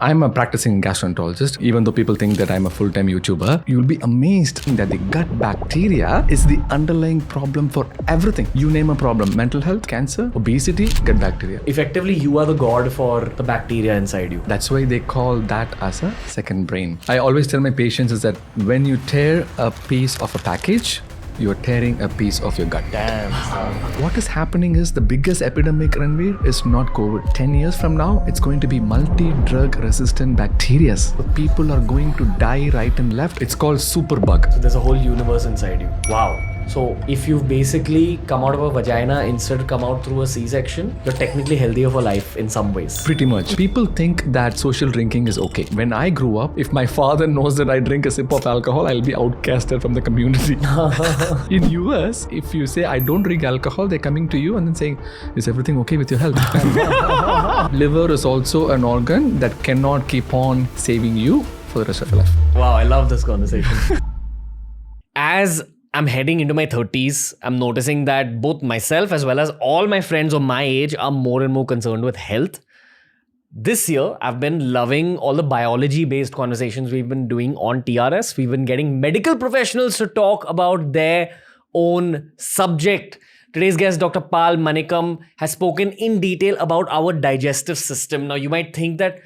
I'm a practicing gastroenterologist. Even though people think that I'm a full-time YouTuber, you'll be amazed that the gut bacteria is the underlying problem for everything. You name a problem: mental health, cancer, obesity, gut bacteria. Effectively, you are the god for the bacteria inside you. That's why they call that as a second brain. I always tell my patients is that when you tear a piece of a package, you're tearing a piece of your gut. Damn. What is happening is the biggest epidemic, Ranveer, is not COVID. 10 years from now, it's going to be multi-drug resistant bacteria. So people are going to die right and left. It's called superbug. So there's a whole universe inside you. Wow. So if you've basically come out of a vagina instead of come out through a C-section, you're technically healthier for life in some ways. Pretty much. People think that social drinking is okay. When I grew up, if my father knows that I drink a sip of alcohol, I'll be outcasted from the community. In US, if you say I don't drink alcohol, they're coming to you and then saying, is everything okay with your health? Liver is also an organ that cannot keep on saving you for the rest of your life. Wow, I love this conversation. As I'm heading into my 30s, I'm noticing that both myself as well as all my friends of my age are more and more concerned with health. This year, I've been loving all the biology-based conversations we've been doing on TRS. We've been getting medical professionals to talk about their own subject. Today's guest, Dr. Manickam, has spoken in detail about our digestive system. Now, you might think that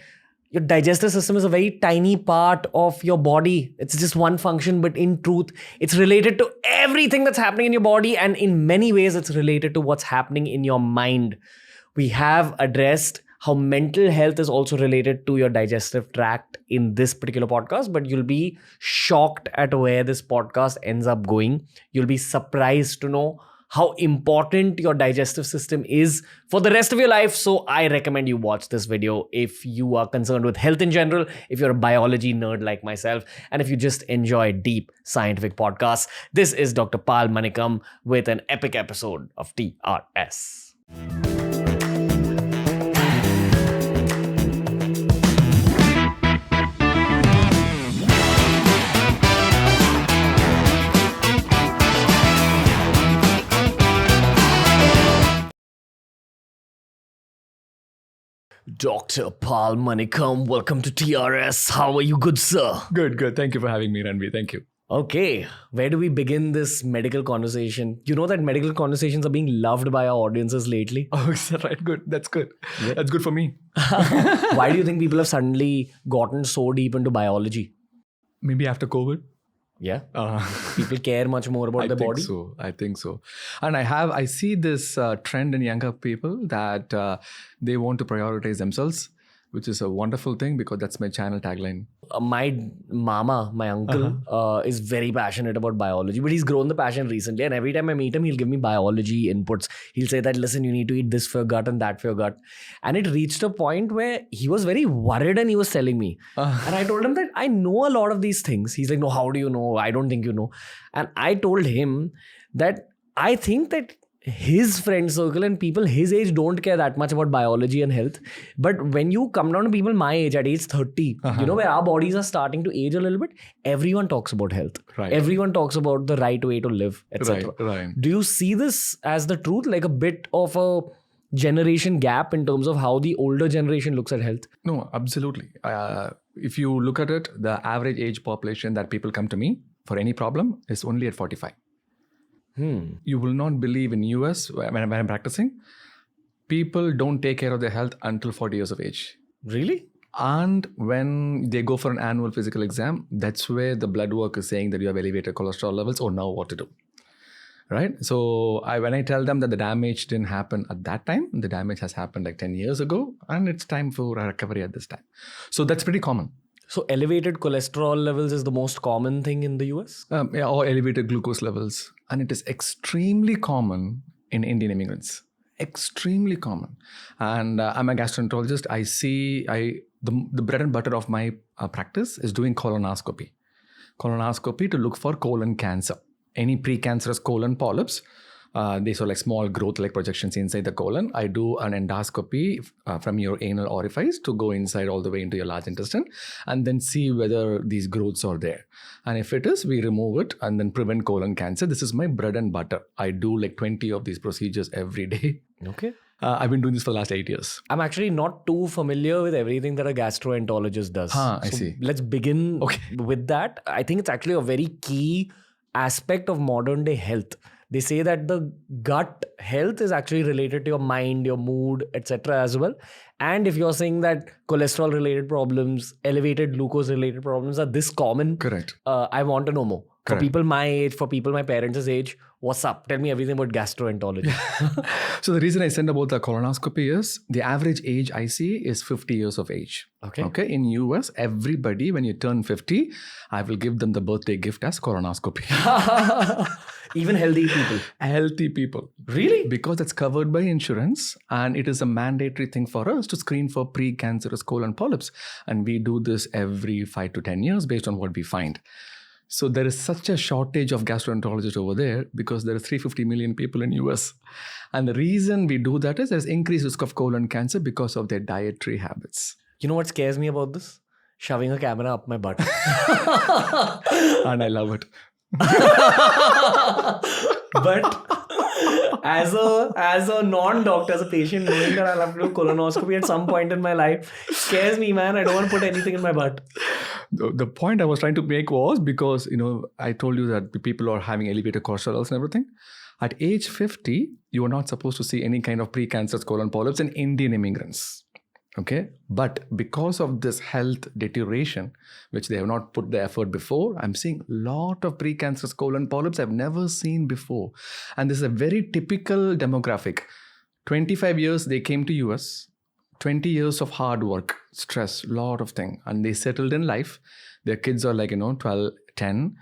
your digestive system is a very tiny part of your body. It's just one function, but in truth, it's related to everything that's happening in your body. And in many ways, it's related to what's happening in your mind. We have addressed how mental health is also related to your digestive tract in this particular podcast, but you'll be shocked at where this podcast ends up going. You'll be surprised to know how important your digestive system is for the rest of your life. So I recommend you watch this video if you are concerned with health in general, if you're a biology nerd like myself, and if you just enjoy deep scientific podcasts. This is Dr. Manickam with an epic episode of TRS. Dr. Manickam, welcome to TRS. How are you, good sir? Good. Thank you for having me, Ranveer. Thank you. Okay, where do we begin this medical conversation? You know that medical conversations are being loved by our audiences lately. Oh, is that right? Good. That's good. Yeah. That's good for me. Why do you think people have suddenly gotten so deep into biology? Maybe after COVID. Yeah. People care much more about their body. I think so. And I see this trend in younger people that they want to prioritize themselves, which is a wonderful thing because that's my channel tagline. My mama, my uncle, is very passionate about biology, but he's grown the passion recently. And every time I meet him, he'll give me biology inputs. He'll say that, listen, you need to eat this for your gut and that for your gut. And it reached a point where he was very worried and he was telling me. And I told him that I know a lot of these things. He's like, no, how do you know? I don't think you know. And I told him that I think that his friend circle and people his age don't care that much about biology and health. But when you come down to people my age, at age 30, you know, where our bodies are starting to age a little bit, everyone talks about health. Right. Everyone talks about the right way to live, etc. Right. Do you see this as the truth, like a bit of a generation gap in terms of how the older generation looks at health? No, absolutely. If you look at it, the average age population that people come to me for any problem is only at 45. You will not believe in US, when I'm practicing, people don't take care of their health until 40 years of age. Really? And when they go for an annual physical exam, that's where the blood work is saying that you have elevated cholesterol levels or now what to do. Right? So when I tell them that the damage didn't happen at that time, the damage has happened like 10 years ago and it's time for a recovery at this time. So that's pretty common. So elevated cholesterol levels is the most common thing in the US? Or elevated glucose levels. And it is extremely common in Indian immigrants. Extremely common. And I'm a gastroenterologist. I see the bread and butter of my practice is doing colonoscopy. Colonoscopy to look for colon cancer. Any precancerous colon polyps. These are like small growth-like projections inside the colon. I do an endoscopy from your anal orifice to go inside all the way into your large intestine and then see whether these growths are there. And if it is, we remove it and then prevent colon cancer. This is my bread and butter. I do like 20 of these procedures every day. Okay. I've been doing this for the last 8 years. I'm actually not too familiar with everything that a gastroenterologist does. I see. Let's begin with that. I think it's actually a very key aspect of modern day health. They say that the gut health is actually related to your mind, your mood, etc. as well. And if you're saying that cholesterol related problems, elevated glucose related problems are this common, Correct. I want to know more. For Correct. people my age, for people my parents' age, what's up? Tell me everything about gastroenterology. So the reason I said about the colonoscopy is the average age I see is 50 years of age. Okay. In US, everybody, when you turn 50, I will give them the birthday gift as colonoscopy. Even healthy people. Healthy people. Really? Because it's covered by insurance and it is a mandatory thing for us to screen for precancerous colon polyps. And we do this every 5 to 10 years based on what we find. So there is such a shortage of gastroenterologists over there because there are 350 million people in US. And the reason we do that is there's increased risk of colon cancer because of their dietary habits. You know what scares me about this? Shoving a camera up my butt. And I love it. But as a non-doctor, as a patient, knowing that I'll have to do colonoscopy at some point in my life scares me, man. I don't want to put anything in my butt. The point I was trying to make was because, I told you that people are having elevated cholesterol and everything. At age 50, you are not supposed to see any kind of precancerous colon polyps in Indian immigrants. Okay. But because of this health deterioration, which they have not put the effort before, I'm seeing a lot of precancerous colon polyps I've never seen before. And this is a very typical demographic. 25 years, they came to US. 20 years of hard work, stress, lot of things. And they settled in life. Their kids are 12, 10.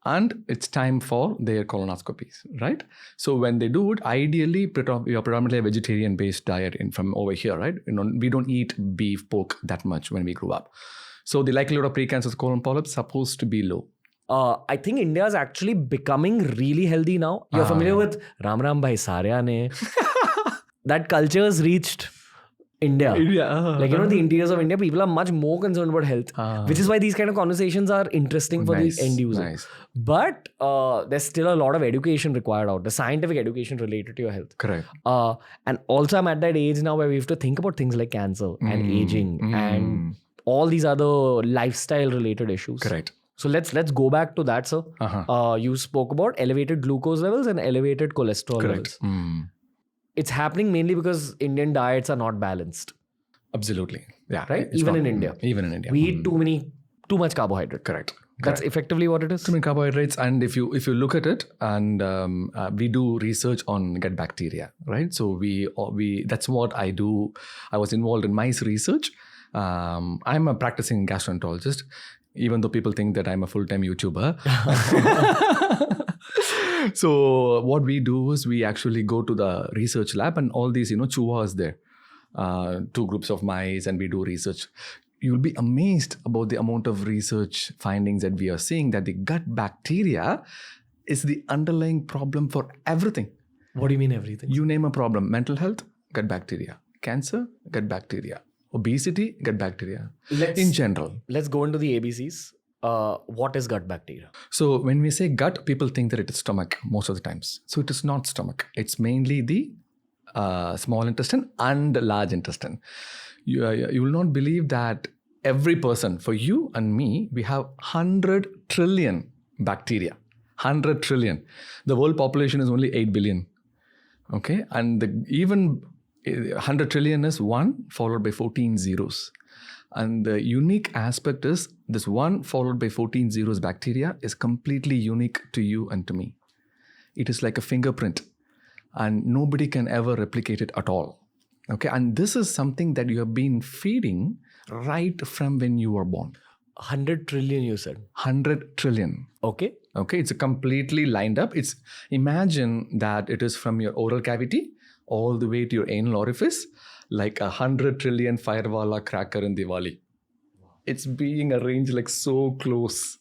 And it's time for their colonoscopies, right? So when they do it, ideally, you're predominantly a vegetarian-based diet from over here, right? We don't eat beef, pork that much when we grew up. So the likelihood of precancerous colon polyps is supposed to be low. I think India is actually becoming really healthy now. You're familiar with Ram Ram Bhai Sarya ne? That culture has reached India. The interiors of India, people are much more concerned about health, which is why these kind of conversations are interesting for the end user. Nice. But there's still a lot of education required out there, scientific education related to your health. Correct. And also I'm at that age now where we have to think about things like cancer and aging and all these other lifestyle related issues. Correct. So let's go back to that, sir. You spoke about elevated glucose levels and elevated cholesterol levels. It's happening mainly because Indian diets are not balanced. Absolutely. Yeah. Right? Even in India. We eat too much carbohydrate. Correct. That's effectively what it is. Too many carbohydrates. And if you look at it, and we do research on gut bacteria, right? So we that's what I do. I was involved in mice research. I'm a practicing gastroenterologist, even though people think that I'm a full-time YouTuber. So what we do is we actually go to the research lab and all these, chuas there, 2 groups of mice, and we do research. You'll be amazed about the amount of research findings that we are seeing that the gut bacteria is the underlying problem for everything. What do you mean everything? You name a problem: mental health, gut bacteria; cancer, gut bacteria; obesity, gut bacteria. In general. Let's go into the ABCs. What is gut bacteria? So when we say gut, people think that it is stomach most of the times. So it is not stomach. It's mainly the small intestine and large intestine. You will not believe that every person, for you and me, we have 100 trillion bacteria. 100 trillion. The world population is only 8 billion. Okay. And even 100 trillion is 1 followed by 14 zeros. And the unique aspect is this 1 followed by 14 zeros bacteria is completely unique to you and to me. It is like a fingerprint and nobody can ever replicate it at all. Okay. And this is something that you have been feeding right from when you were born. 100 trillion, you said? 100 trillion. Okay. Okay. It's completely lined up. Imagine that it is from your oral cavity all the way to your anal orifice, like 100 trillion Firewala cracker in Diwali. It's being arranged like so close.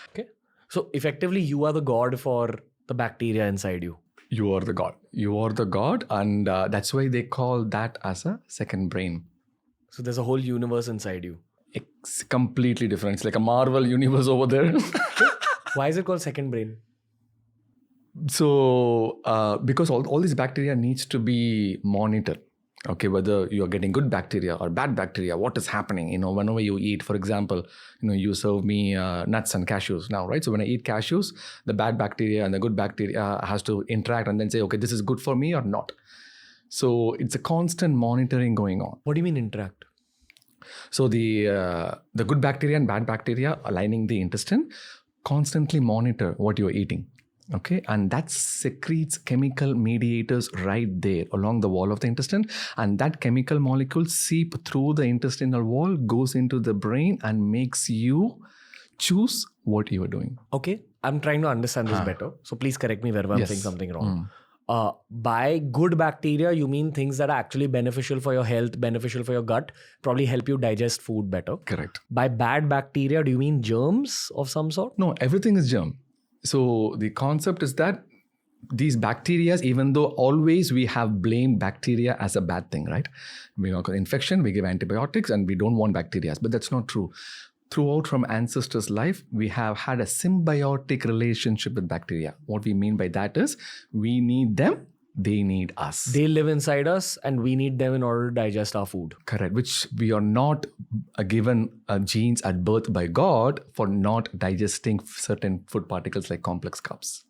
Okay. So effectively, you are the god for the bacteria inside you. You are the god. You are the god. And that's why they call that as a second brain. So there's a whole universe inside you. It's completely different. It's like a Marvel universe over there. Why is it called second brain? So because all these bacteria needs to be monitored. Okay, whether you're getting good bacteria or bad bacteria, what is happening? Whenever you eat, for example, you serve me nuts and cashews now, right? So when I eat cashews, the bad bacteria and the good bacteria has to interact and then say, okay, this is good for me or not. So it's a constant monitoring going on. What do you mean interact? So the good bacteria and bad bacteria aligning the intestine constantly monitor what you're eating. Okay, and that secretes chemical mediators right there along the wall of the intestine, and that chemical molecule seep through the intestinal wall, goes into the brain, and makes you choose what you are doing. Okay, I'm trying to understand this better. So please correct me wherever I'm saying something wrong. By good bacteria, you mean things that are actually beneficial for your health, beneficial for your gut, probably help you digest food better. Correct. By bad bacteria, do you mean germs of some sort? No, everything is germ. So the concept is that these bacteria, even though always we have blamed bacteria as a bad thing, right? Infection, we give antibiotics and we don't want bacteria, but that's not true. Throughout from ancestors' life, we have had a symbiotic relationship with bacteria. What we mean by that is we need them, they need us. They live inside us and we need them in order to digest our food. Correct, which we are not given genes at birth by God for not digesting certain food particles like complex carbs.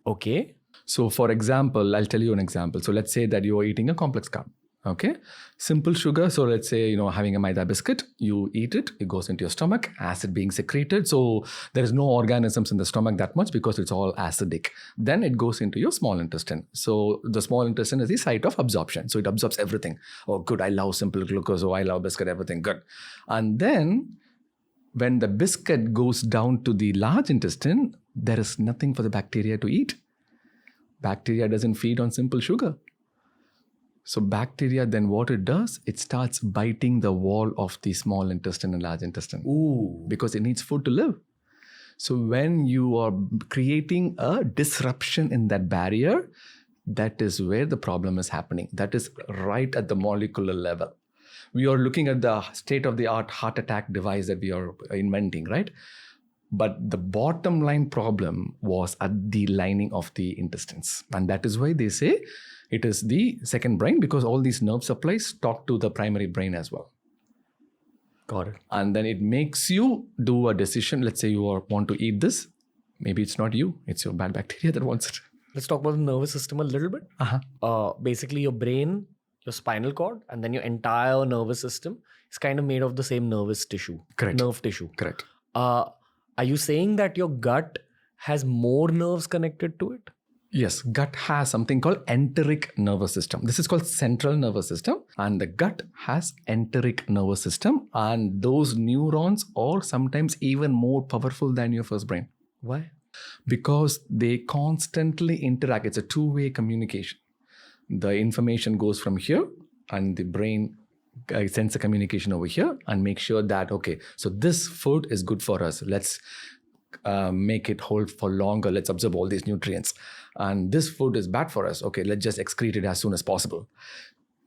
Okay. So for example, I'll tell you an example. So let's say that you are eating a complex carb. Okay, simple sugar. So let's say, having a maida biscuit, you eat it, it goes into your stomach, acid being secreted. So there is no organisms in the stomach that much because it's all acidic. Then it goes into your small intestine. So the small intestine is the site of absorption. So it absorbs everything. Oh, good. I love simple glucose. Oh, I love biscuit, everything. Good. And then when the biscuit goes down to the large intestine, there is nothing for the bacteria to eat. Bacteria doesn't feed on simple sugar. So bacteria, then what it does, it starts biting the wall of the small intestine and large intestine. Ooh. Because it needs food to live. So when you are creating a disruption in that barrier, that is where the problem is happening. That is right at the molecular level. We are looking at the state-of-the-art heart attack device that we are inventing, right? But the bottom line problem was at the lining of the intestines. And that is why they say it is the second brain, because all these nerve supplies talk to the primary brain as well. Got it. And then it makes you do a decision. Let's say you want to eat this. Maybe it's not you. It's your bad bacteria that wants it. Let's talk about the nervous system a little bit. Basically, your brain, your spinal cord, and then your entire nervous system is kind of made of the same nervous tissue. Correct. Nerve tissue. Correct. Are you saying that your gut has more nerves connected to it? Yes, gut has something called enteric nervous system. This is called central nervous system, and the gut has enteric nervous system, and those neurons are sometimes even more powerful than your first brain. Why? Because they constantly interact. It's a two-way communication. The information goes from here, and the brain sends a communication over here and make sure that, okay, so this food is good for us. Let's make it hold for longer. Let's absorb all these nutrients. And this food is bad for us. Okay, let's just excrete it as soon as possible.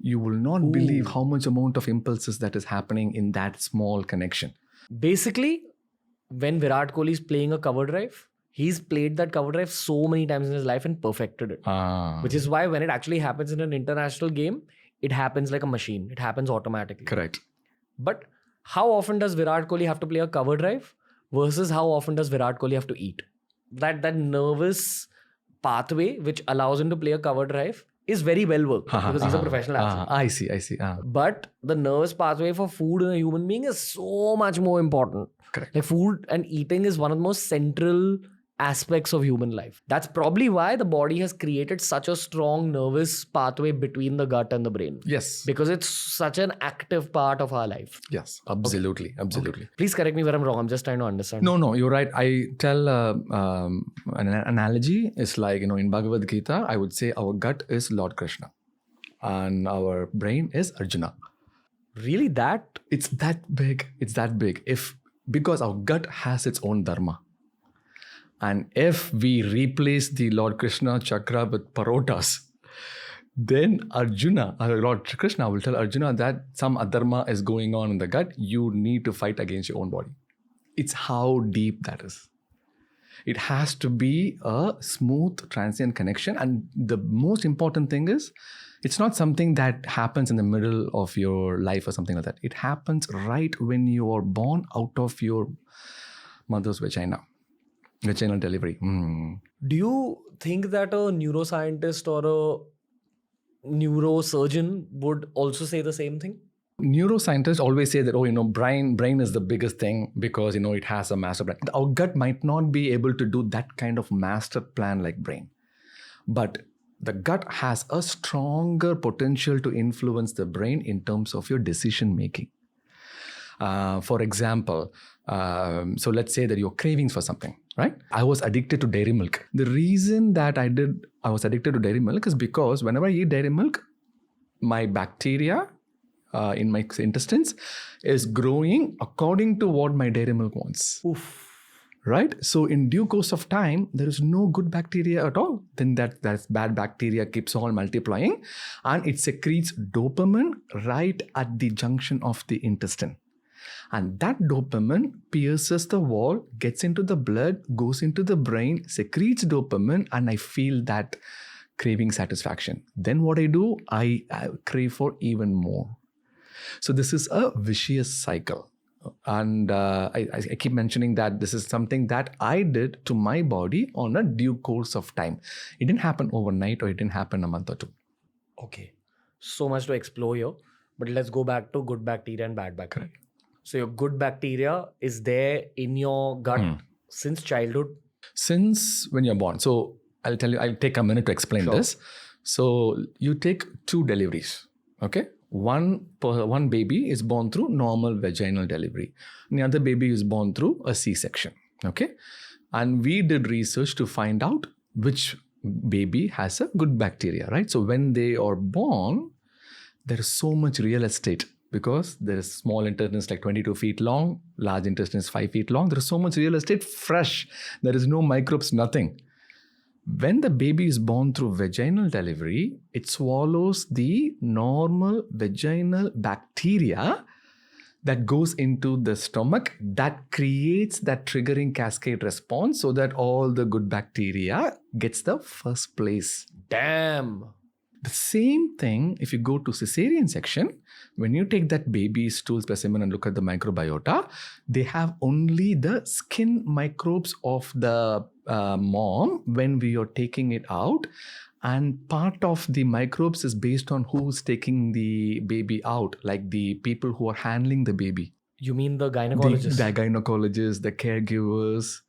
You will not believe how much amount of impulses that is happening in that small connection. Basically, when Virat Kohli is playing a cover drive, he's played that cover drive so many times in his life and perfected it. Which is why when it actually happens in an international game, it happens like a machine. It happens automatically. Correct. But how often does Virat Kohli have to play a cover drive versus how often does Virat Kohli have to eat? That nervous pathway which allows him to play a cover drive is very well worked because he's a professional athlete. I see. But the nervous pathway for food in a human being is so much more important. Correct. Like food and eating is one of the most central aspects of human life. That's probably why the body has created such a strong nervous pathway between the gut and the brain. Yes. Because it's such an active part of our life. Yes, absolutely. Okay. Absolutely. Okay. Please correct me where I'm wrong. I'm just trying to understand. No, you're right. I tell an analogy. It's like, in Bhagavad Gita, I would say our gut is Lord Krishna and our brain is Arjuna. Really that? It's that big. Because our gut has its own dharma. And if we replace the Lord Krishna chakra with parotas, then Arjuna, Lord Krishna will tell Arjuna that some adharma is going on in the gut. You need to fight against your own body. It's how deep that is. It has to be a smooth, transient connection. And the most important thing is, it's not something that happens in the middle of your life or something like that. It happens right when you are born out of your mother's vagina. Vaginal delivery. Do you think that a neuroscientist or a neurosurgeon would also say the same thing? Neuroscientists always say that, brain is the biggest thing because, it has a master plan. Our gut might not be able to do that kind of master plan like brain. But the gut has a stronger potential to influence the brain in terms of your decision making. For example, so let's say that you're cravings for something, right? I was addicted to dairy milk. The reason that I was addicted to dairy milk is because whenever I eat dairy milk, my bacteria in my intestines is growing according to what my dairy milk wants. Oof. Right? So in due course of time, there is no good bacteria at all. Then that bad bacteria keeps on multiplying and it secretes dopamine right at the junction of the intestine. And that dopamine pierces the wall, gets into the blood, goes into the brain, secretes dopamine, and I feel that craving satisfaction. Then what I do, I crave for even more. So this is a vicious cycle. And I keep mentioning that this is something that I did to my body on a due course of time. It didn't happen overnight or it didn't happen a month or two. Okay. So much to explore here. But let's go back to good bacteria and bad bacteria. Correct. So your good bacteria is there in your gut since childhood? Since when you're born. So I'll tell you, I'll take a minute to explain this. So you take 2 deliveries. Okay. One baby is born through normal vaginal delivery. And the other baby is born through a C-section. Okay. And we did research to find out which baby has a good bacteria, right? So when they are born, there is so much real estate because there is small intestine is like 22 feet long, large intestine is 5 feet long. There is so much real estate, fresh. There is no microbes, nothing. When the baby is born through vaginal delivery, it swallows the normal vaginal bacteria that goes into the stomach that creates that triggering cascade response so that all the good bacteria gets the first place. Damn. The same thing if you go to cesarean section, when you take that baby's stool specimen and look at the microbiota, they have only the skin microbes of the mom when we are taking it out. And part of the microbes is based on who's taking the baby out, like the people who are handling the baby. You mean the gynecologists? The gynecologists, the caregivers,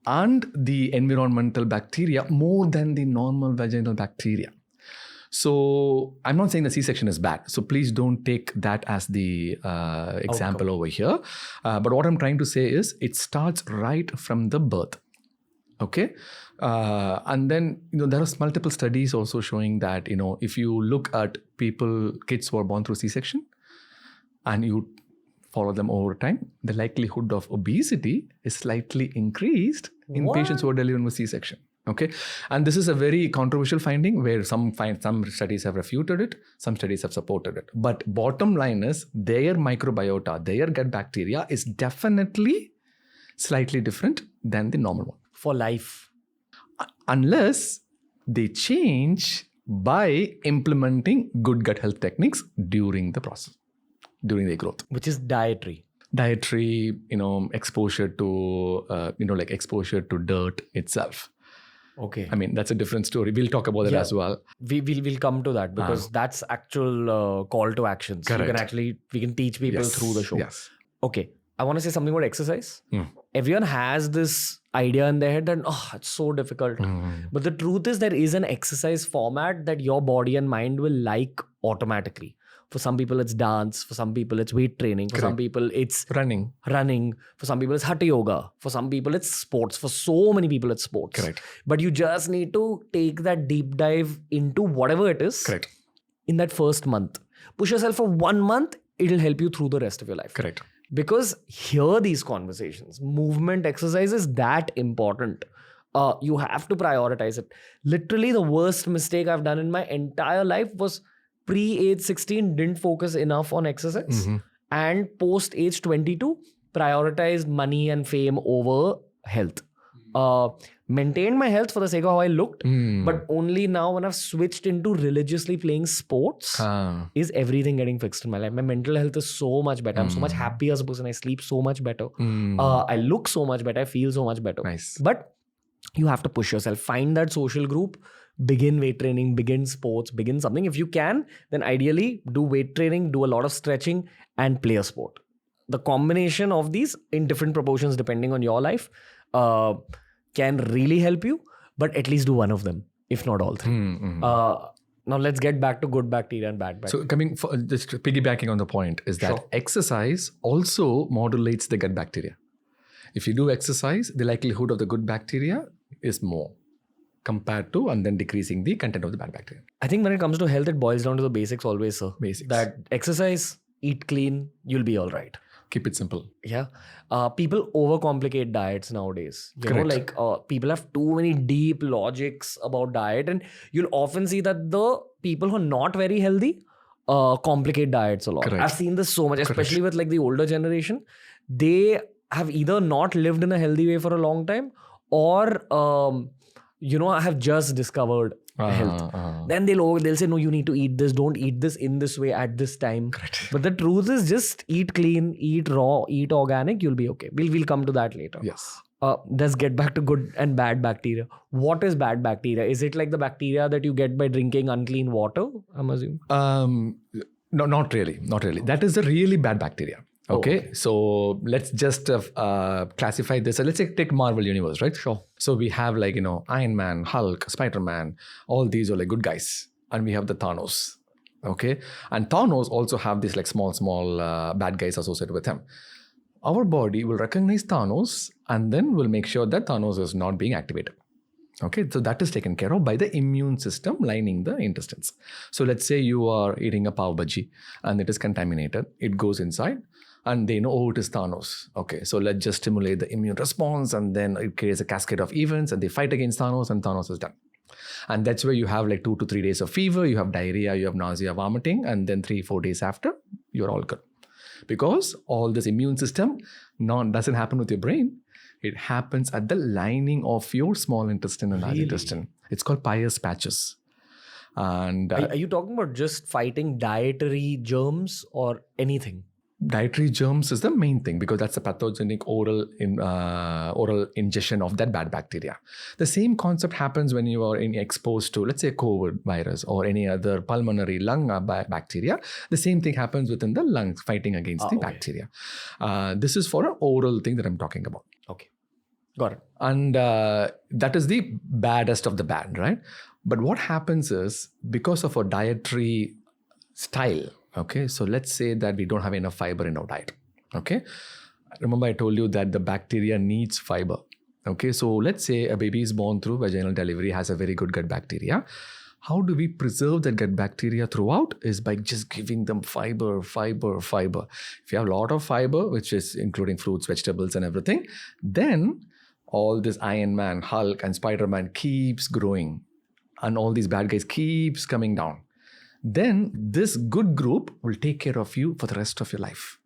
and the environmental bacteria more than the normal vaginal bacteria. So I'm not saying the C-section is bad. So please don't take that as the example over here. But what I'm trying to say is it starts right from the birth. Okay. And then, there are multiple studies also showing that, if you look at kids who are born through C-section and you follow them over time, the likelihood of obesity is slightly increased in patients who are delivering with C-section. Okay. And this is a very controversial finding where some studies have refuted it, some studies have supported it. But bottom line is their microbiota, their gut bacteria is definitely slightly different than the normal one. For life. Unless they change by implementing good gut health techniques during the process, during their growth. Which is dietary. Dietary, exposure to, exposure to dirt itself. Okay. I mean, that's a different story. We'll talk about that as well. We'll come to that because that's actual call to actions. Correct. We can teach people through the show. Yes. Okay. I want to say something about exercise. Everyone has this idea in their head that, it's so difficult. But the truth is there is an exercise format that your body and mind will like automatically. For some people, it's dance. For some people, it's weight training. For some people, it's running. For some people, it's hatha yoga. For some people, it's sports. For so many people, it's sports. Correct. But you just need to take that deep dive into whatever it is. Correct. In that first month. Push yourself for 1 month. It'll help you through the rest of your life. Correct. Because hear these conversations. Movement exercise is that important. You have to prioritize it. Literally, the worst mistake I've done in my entire life was pre-age 16, didn't focus enough on exercise. And post-age 22, prioritized money and fame over health. maintained my health for the sake of how I looked, but only now when I've switched into religiously playing sports is everything getting fixed in my life. My mental health is so much better. I'm so much happier as a person. I sleep so much better. I look so much better. I feel so much better. Nice. But you have to push yourself. Find that social group. Begin weight training. Begin sports. Begin something. If you can, then ideally do weight training, do a lot of stretching, and play a sport. The combination of these in different proportions depending on your life can really help you, but at least do one of them, if not all three. Now let's get back to good bacteria and bad bacteria. So just piggybacking on the point is that exercise also modulates the gut bacteria. If you do exercise, the likelihood of the good bacteria is more compared to and then decreasing the content of the bad bacteria. I think when it comes to health, it boils down to the basics always, sir. Basics. That exercise, eat clean, you'll be all right. Keep it simple. Yeah. People overcomplicate diets nowadays. You know, like people have too many deep logics about diet, and you'll often see that the people who are not very healthy complicate diets a lot. Correct. I've seen this so much, especially with like the older generation. They have either not lived in a healthy way for a long time, or I have just discovered health. Then they'll say, no, you need to eat this. Don't eat this in this way at this time. Correct. But the truth is just eat clean, eat raw, eat organic. You'll be okay. We'll come to that later. Yes. Let's get back to good and bad bacteria. What is bad bacteria? Is it like the bacteria that you get by drinking unclean water, I'm assuming? No, not really. Not really. That is the really bad bacteria. Okay. So let's just classify this. So let's take Marvel Universe, right? Sure. So we have like, Iron Man, Hulk, Spider-Man, all these are like good guys. And we have the Thanos. Okay. And Thanos also have these like small bad guys associated with him. Our body will recognize Thanos and then will make sure that Thanos is not being activated. Okay, so that is taken care of by the immune system lining the intestines. So let's say you are eating a pav bhaji and it is contaminated. It goes inside and they know, oh, it is Thanos. Okay, so let's just stimulate the immune response and then it creates a cascade of events and they fight against Thanos and Thanos is done. And that's where you have like 2 to 3 days of fever, you have diarrhea, you have nausea, vomiting, and then 3-4 days after, you're all good. Because all this immune system doesn't happen with your brain. It happens at the lining of your small intestine and large intestine. It's called Peyer's patches. And are you talking about just fighting dietary germs or anything? Dietary germs is the main thing because that's a pathogenic oral ingestion of that bad bacteria. The same concept happens when you are exposed to, let's say, COVID virus or any other pulmonary lung bacteria. The same thing happens within the lungs fighting against the bacteria. This is for an oral thing that I'm talking about. Okay. Got it. And that is the baddest of the bad, right? But what happens is because of our dietary style, okay, so let's say that we don't have enough fiber in our diet, okay? Remember I told you that the bacteria needs fiber, okay? So let's say a baby is born through vaginal delivery, has a very good gut bacteria. How do we preserve that gut bacteria throughout? Is by just giving them fiber. If you have a lot of fiber, which is including fruits, vegetables and everything, then all this Iron Man, Hulk and Spider-Man keeps growing and all these bad guys keeps coming down. Then this good group will take care of you for the rest of your life.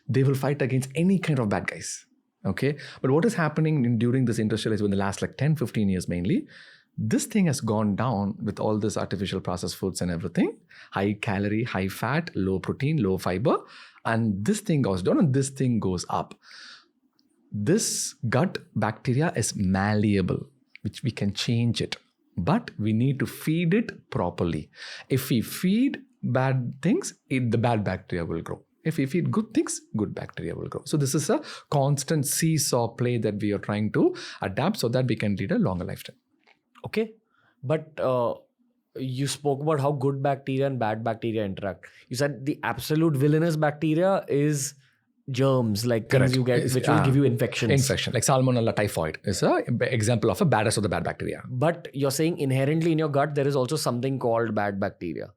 They will fight against any kind of bad guys. Okay. But what is happening during this industrialization in the last like 10-15 years mainly, this thing has gone down with all this artificial processed foods and everything. High calorie, high fat, low protein, low fiber. And this thing goes down and this thing goes up. This gut bacteria is malleable, which we can change it. But we need to feed it properly. If we feed bad things, the bad bacteria will grow. If we feed good things, good bacteria will grow. So this is a constant seesaw play that we are trying to adapt so that we can lead a longer lifetime. Okay. But you spoke about how good bacteria and bad bacteria interact. You said the absolute villainous bacteria is germs, like things you get which will give you infections. Infection, like Salmonella typhoid is an example of a baddest of the bad bacteria. But you're saying inherently in your gut, there is also something called bad bacteria.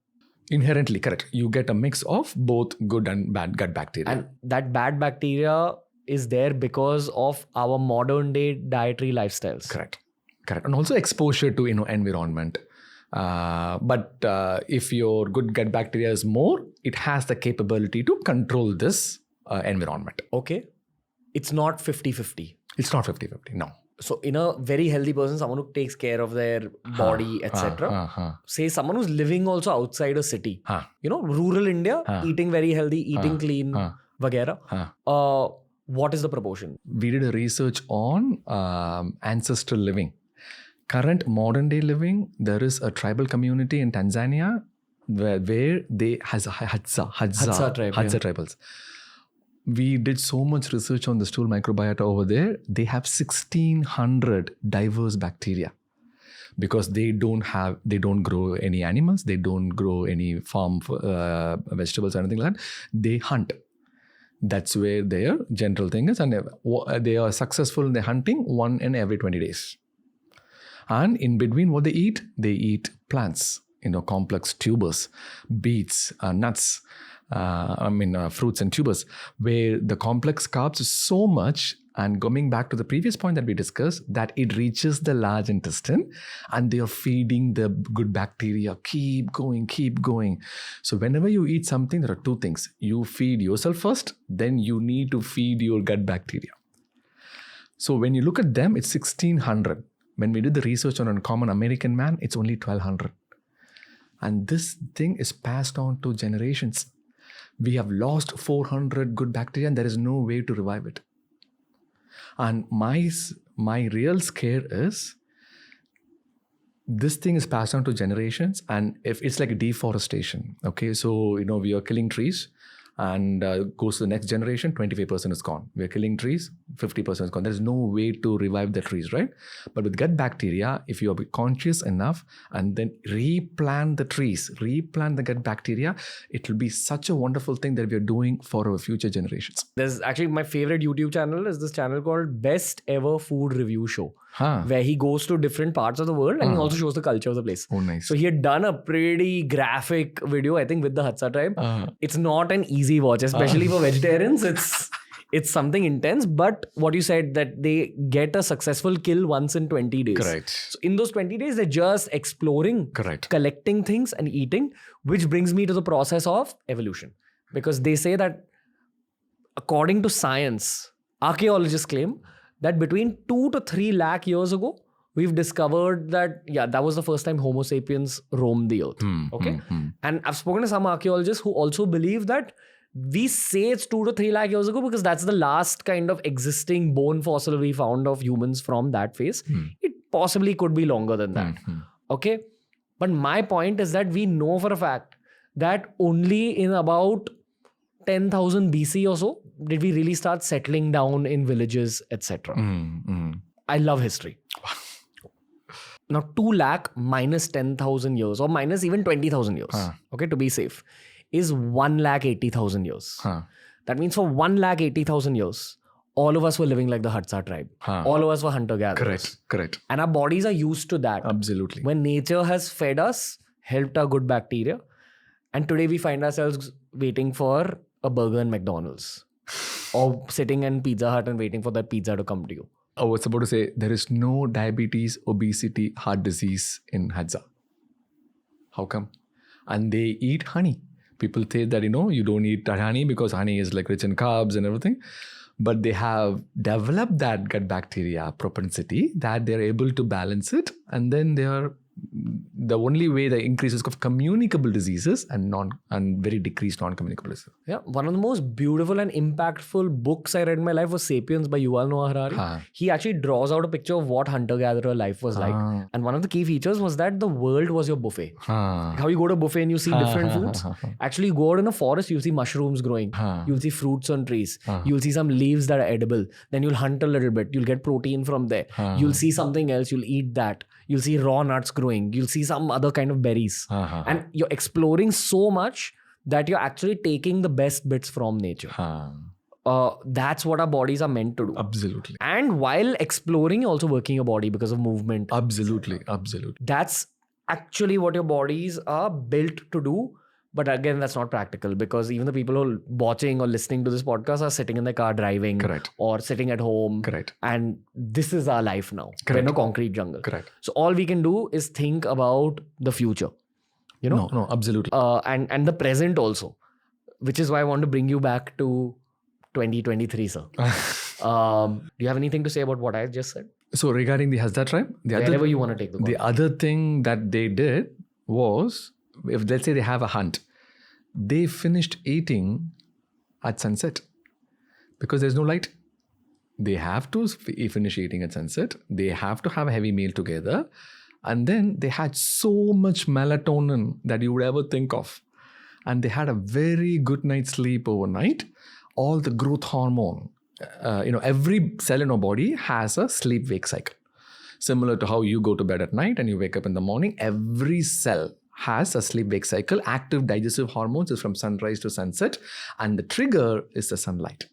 Inherently, correct. You get a mix of both good and bad gut bacteria. And that bad bacteria is there because of our modern day dietary lifestyles. Correct. And also exposure to environment. But if your good gut bacteria is more, it has the capability to control this environment. Okay. It's not 50-50. It's not 50-50, no. So in a very healthy person, someone who takes care of their body, etc. Say someone who's living also outside a city. Rural India, eating very healthy, eating clean, vagera. What is the proportion? We did a research on ancestral living. Current modern day living, there is a tribal community in Tanzania where they has a Hadza tribe, tribals. We did so much research on the stool microbiota over there. They have 1,600 diverse bacteria because they don't grow any animals, they don't grow any farm vegetables or anything like that. They hunt. That's where their general thing is, and they are successful in their hunting 1 in every 20 days. And in between what they eat plants, complex tubers, beets, nuts, fruits and tubers, where the complex carbs is so much. And coming back to the previous point that we discussed, that it reaches the large intestine and they are feeding the good bacteria. Keep going. So whenever you eat something, there are two things. You feed yourself first, then you need to feed your gut bacteria. So when you look at them, it's 1,600. When we did the research on a common American man, it's only 1,200. And this thing is passed on to generations. We have lost 400 good bacteria and there is no way to revive it. And my real scare is this thing is passed on to generations, and if it's like deforestation, okay, so we are killing trees and goes to the next generation, 25% is gone. We are killing trees, 50% is gone. There's no way to revive the trees, right? But with gut bacteria, if you are conscious enough and then replant the trees, replant the gut bacteria, it will be such a wonderful thing that we are doing for our future generations. There's actually my favorite YouTube channel is this channel called Best Ever Food Review Show. Where he goes to different parts of the world and he also shows the culture of the place. Oh, nice. So he had done a pretty graphic video, I think, with the Hadza tribe. It's not an easy watch, especially for vegetarians. It's something intense. But what you said, that they get a successful kill once in 20 days. Correct. So in those 20 days, they're just exploring, correct, collecting things and eating, which brings me to the process of evolution. Because they say that according to science, archaeologists claim that between 2 to 3 lakh years ago, we've discovered that, that was the first time Homo sapiens roamed the earth. And I've spoken to some archaeologists who also believe that we say it's 2 to 3 lakh years ago because that's the last kind of existing bone fossil we found of humans from that phase. It possibly could be longer than that. Okay. But my point is that we know for a fact that only in about 10,000 BC or so did we really start settling down in villages, etc. I love history. Now 2 lakh minus 10,000 years or minus even 20,000 years, okay, to be safe, is 1,80,000 years. That means for 1,80,000 years, all of us were living like the Hadza tribe. All of us were hunter-gatherers. Correct. And our bodies are used to that. Absolutely. When nature has fed us, helped our good bacteria, and today we find ourselves waiting for a burger in McDonald's or sitting in Pizza Hut and waiting for that pizza to come to you. I was about to say, there is no diabetes, obesity, heart disease in Hadza. How come? And they eat honey. People say that, you don't eat honey because honey is like rich in carbs and everything. But they have developed that gut bacteria propensity that they're able to balance it. And then they are the only way the increase is of communicable diseases and very decreased non-communicable diseases. Yeah, one of the most beautiful and impactful books I read in my life was *Sapiens* by Yuval Noah Harari. He actually draws out a picture of what hunter-gatherer life was like. And one of the key features was that the world was your buffet. Like how you go to a buffet and you see different foods. Actually, you go out in a forest, you'll see mushrooms growing. You'll see fruits on trees. You'll see some leaves that are edible. Then you'll hunt a little bit. You'll get protein from there. You'll see something else. You'll eat that. You'll see raw nuts growing. You'll see some other kind of berries. And you're exploring so much that you're actually taking the best bits from nature. That's what our bodies are meant to do. Absolutely. And while exploring, you're also working your body because of movement. Absolutely. That's actually what your bodies are built to do. But again, that's not practical because even the people who are watching or listening to this podcast are sitting in their car driving. Correct. Or sitting at home. Correct. And this is our life now. Correct. We're in a concrete jungle. Correct. So all we can do is think about the future. No, absolutely. And the present also, which is why I want to bring you back to 2023, sir. Do you have anything to say about what I just said? So regarding the Hazda tribe, Wherever you want to take the the other thing that they did was, if let's say they have a hunt, they finished eating at sunset because there's no light. They have to finish eating at sunset. They have to have a heavy meal together. And then they had so much melatonin that you would ever think of. And they had a very good night's sleep overnight. All the growth hormone, every cell in our body has a sleep-wake cycle. Similar to how you go to bed at night and you wake up in the morning, every cell has a sleep-wake cycle. Active digestive hormones is from sunrise to sunset. And the trigger is the sunlight.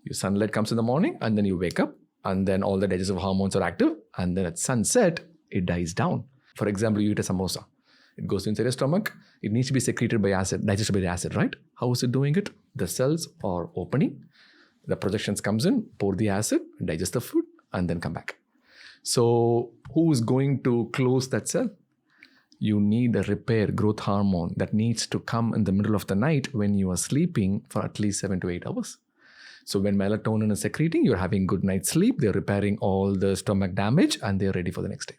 Your sunlight comes in the morning and then you wake up and then all the digestive hormones are active. And then at sunset, it dies down. For example, you eat a samosa. It goes inside your stomach. It needs to be secreted by acid, digested by the acid, right? How is it doing it? The cells are opening. The projections comes in, pour the acid, digest the food, and then come back. So who is going to close that cell? You need a repair growth hormone that needs to come in the middle of the night when you are sleeping for at least 7 to 8 hours. So when melatonin is secreting, you're having good night's sleep, they're repairing all the stomach damage, and they're ready for the next day.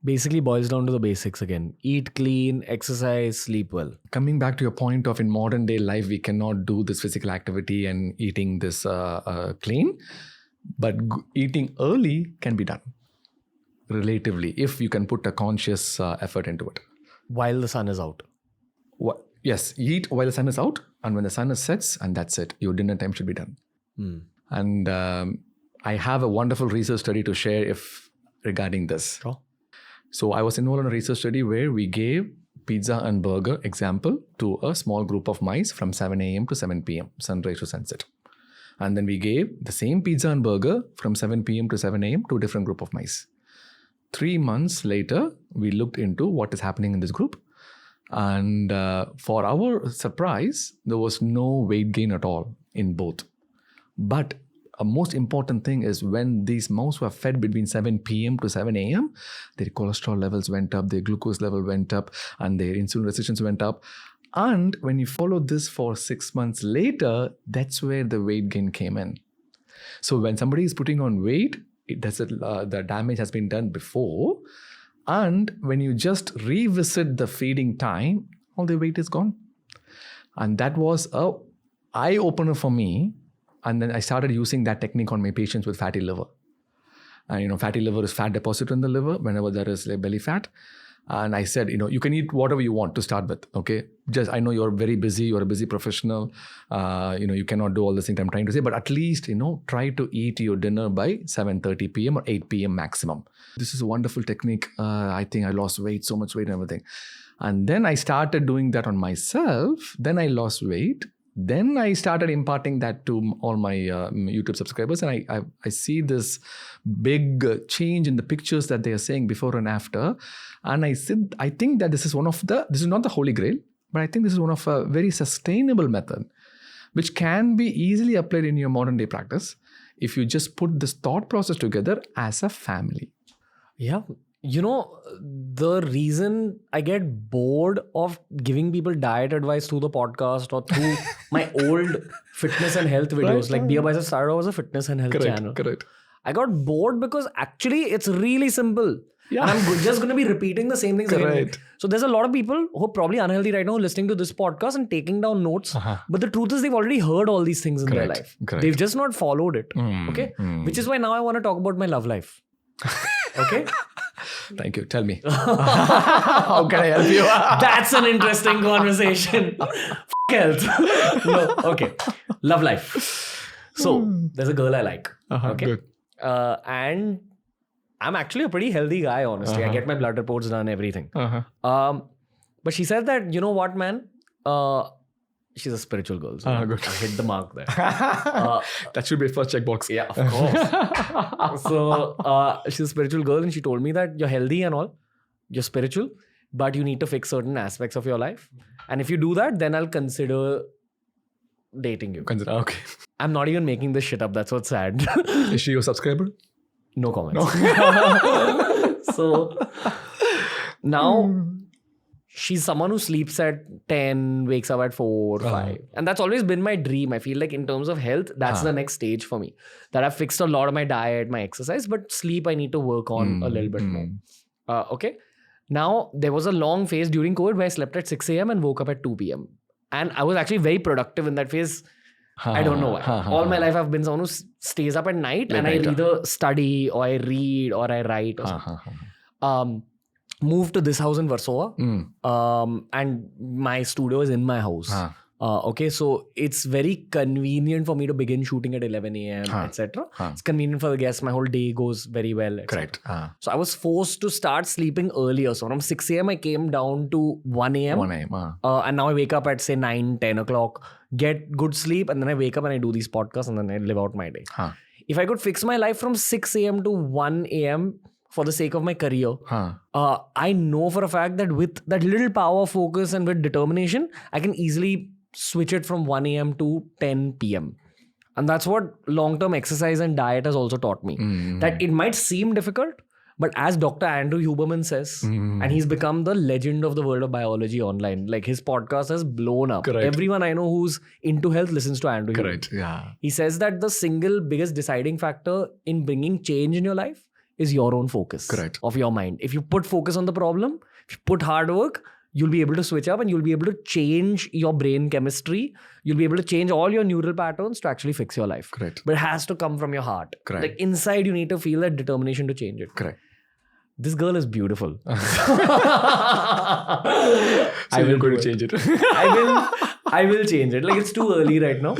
Basically boils down to the basics again. Eat clean, exercise, sleep well. Coming back to your point of in modern day life, we cannot do this physical activity and eating this clean, but eating early can be done relatively if you can put a conscious effort into it. While the sun is out. Yes, eat while the sun is out, and when the sun sets, and that's it. Your dinner time should be done. And I have a wonderful research study to share regarding this. Sure. So I was involved in a research study where we gave pizza and burger example to a small group of mice from 7 a.m. to 7 p.m., sunrise to sunset. And then we gave the same pizza and burger from 7 p.m. to 7 a.m. to a different group of mice. 3 months later, we looked into what is happening in this group. And for our surprise, there was no weight gain at all in both. But a most important thing is when these mouse were fed between 7 p.m. to 7 a.m., their cholesterol levels went up, their glucose level went up, and their insulin resistance went up. And when you follow this for 6 months later, that's where the weight gain came in. So when somebody is putting on weight, the damage has been done before. And when you just revisit the feeding time, all the weight is gone. And that was a eye-opener for me. And then I started using that technique on my patients with fatty liver. And, fatty liver is fat deposit in the liver whenever there is belly fat. And I said, you can eat whatever you want to start with, okay? Just, I know you're very busy, you're a busy professional, you cannot do all the things I'm trying to say, but at least, try to eat your dinner by 7:30 p.m. or 8 p.m. maximum. This is a wonderful technique. I think I lost weight, so much weight and everything. And then I started doing that on myself. Then I lost weight. Then I started imparting that to all my YouTube subscribers, and I see this big change in the pictures that they are saying before and after. And I said, I think that this is not the holy grail, but I think this is one of a very sustainable method, which can be easily applied in your modern day practice if you just put this thought process together as a family. Yeah. The reason I get bored of giving people diet advice through the podcast or through my old fitness and health videos, like BeerBiceps started as a fitness and health channel. Correct. I got bored because actually it's really simple. Yeah. And I'm just going to be repeating the same things again. So there's a lot of people who are probably unhealthy right now listening to this podcast and taking down notes. But the truth is they've already heard all these things in their life. They've just not followed it. Okay. Which is why now I want to talk about my love life. Okay. Thank you. Tell me. How can I help you? That's an interesting conversation. Health. No. Okay. Love life. So there's a girl I like. Okay. Good. And I'm actually a pretty healthy guy, honestly. I get my blood reports done, everything. But she said that, you know what, man? She's a spiritual girl. So good. I hit the mark there. That should be a first checkbox. Yeah, of course. So she's a spiritual girl and she told me that you're healthy and all. You're spiritual, but you need to fix certain aspects of your life. And if you do that, then I'll consider dating you. Okay. I'm not even making this shit up. That's what's sad. Is she your subscriber? No comments. So now she's someone who sleeps at 10, wakes up at 4, 5. And that's always been my dream. I feel like in terms of health, that's the next stage for me. That I've fixed a lot of my diet, my exercise, but sleep I need to work on a little bit more. Okay. Now, there was a long phase during COVID where I slept at 6 a.m. and woke up at 2 p.m. And I was actually very productive in that phase. I don't know why. All my life I've been someone who stays up at night and I either study or I read or I write or something. Moved to this house in Warsaw and my studio is in my house. Okay, so it's very convenient for me to begin shooting at 11 a.m. etc. It's convenient for the guests. My whole day goes very well. Correct. So I was forced to start sleeping earlier. So from 6 a.m. I came down to 1 a.m. 1 a.m. And now I wake up at say 9, 10 o'clock, get good sleep, and then I wake up and I do these podcasts and then I live out my day. If I could fix my life from 6 a.m. to 1 a.m. for the sake of my career, I know for a fact that with that little power, focus, and with determination, I can easily switch it from 1 a.m. to 10 p.m. And that's what long-term exercise and diet has also taught me. That it might seem difficult, but as Dr. Andrew Huberman says, and he's become the legend of the world of biology online. Like his podcast has blown up. Correct. Everyone I know who's into health listens to Andrew Correct. Huberman. Yeah. He says that the single biggest deciding factor in bringing change in your life is your own focus. Correct. Of your mind. If you put focus on the problem, if you put hard work, you'll be able to switch up and you'll be able to change your brain chemistry. You'll be able to change all your neural patterns to actually fix your life. Correct. But it has to come from your heart. Correct. Like inside, you need to feel that determination to change it. Correct. This girl is beautiful. So you're going to change it. I will change it. Like it's too early right now.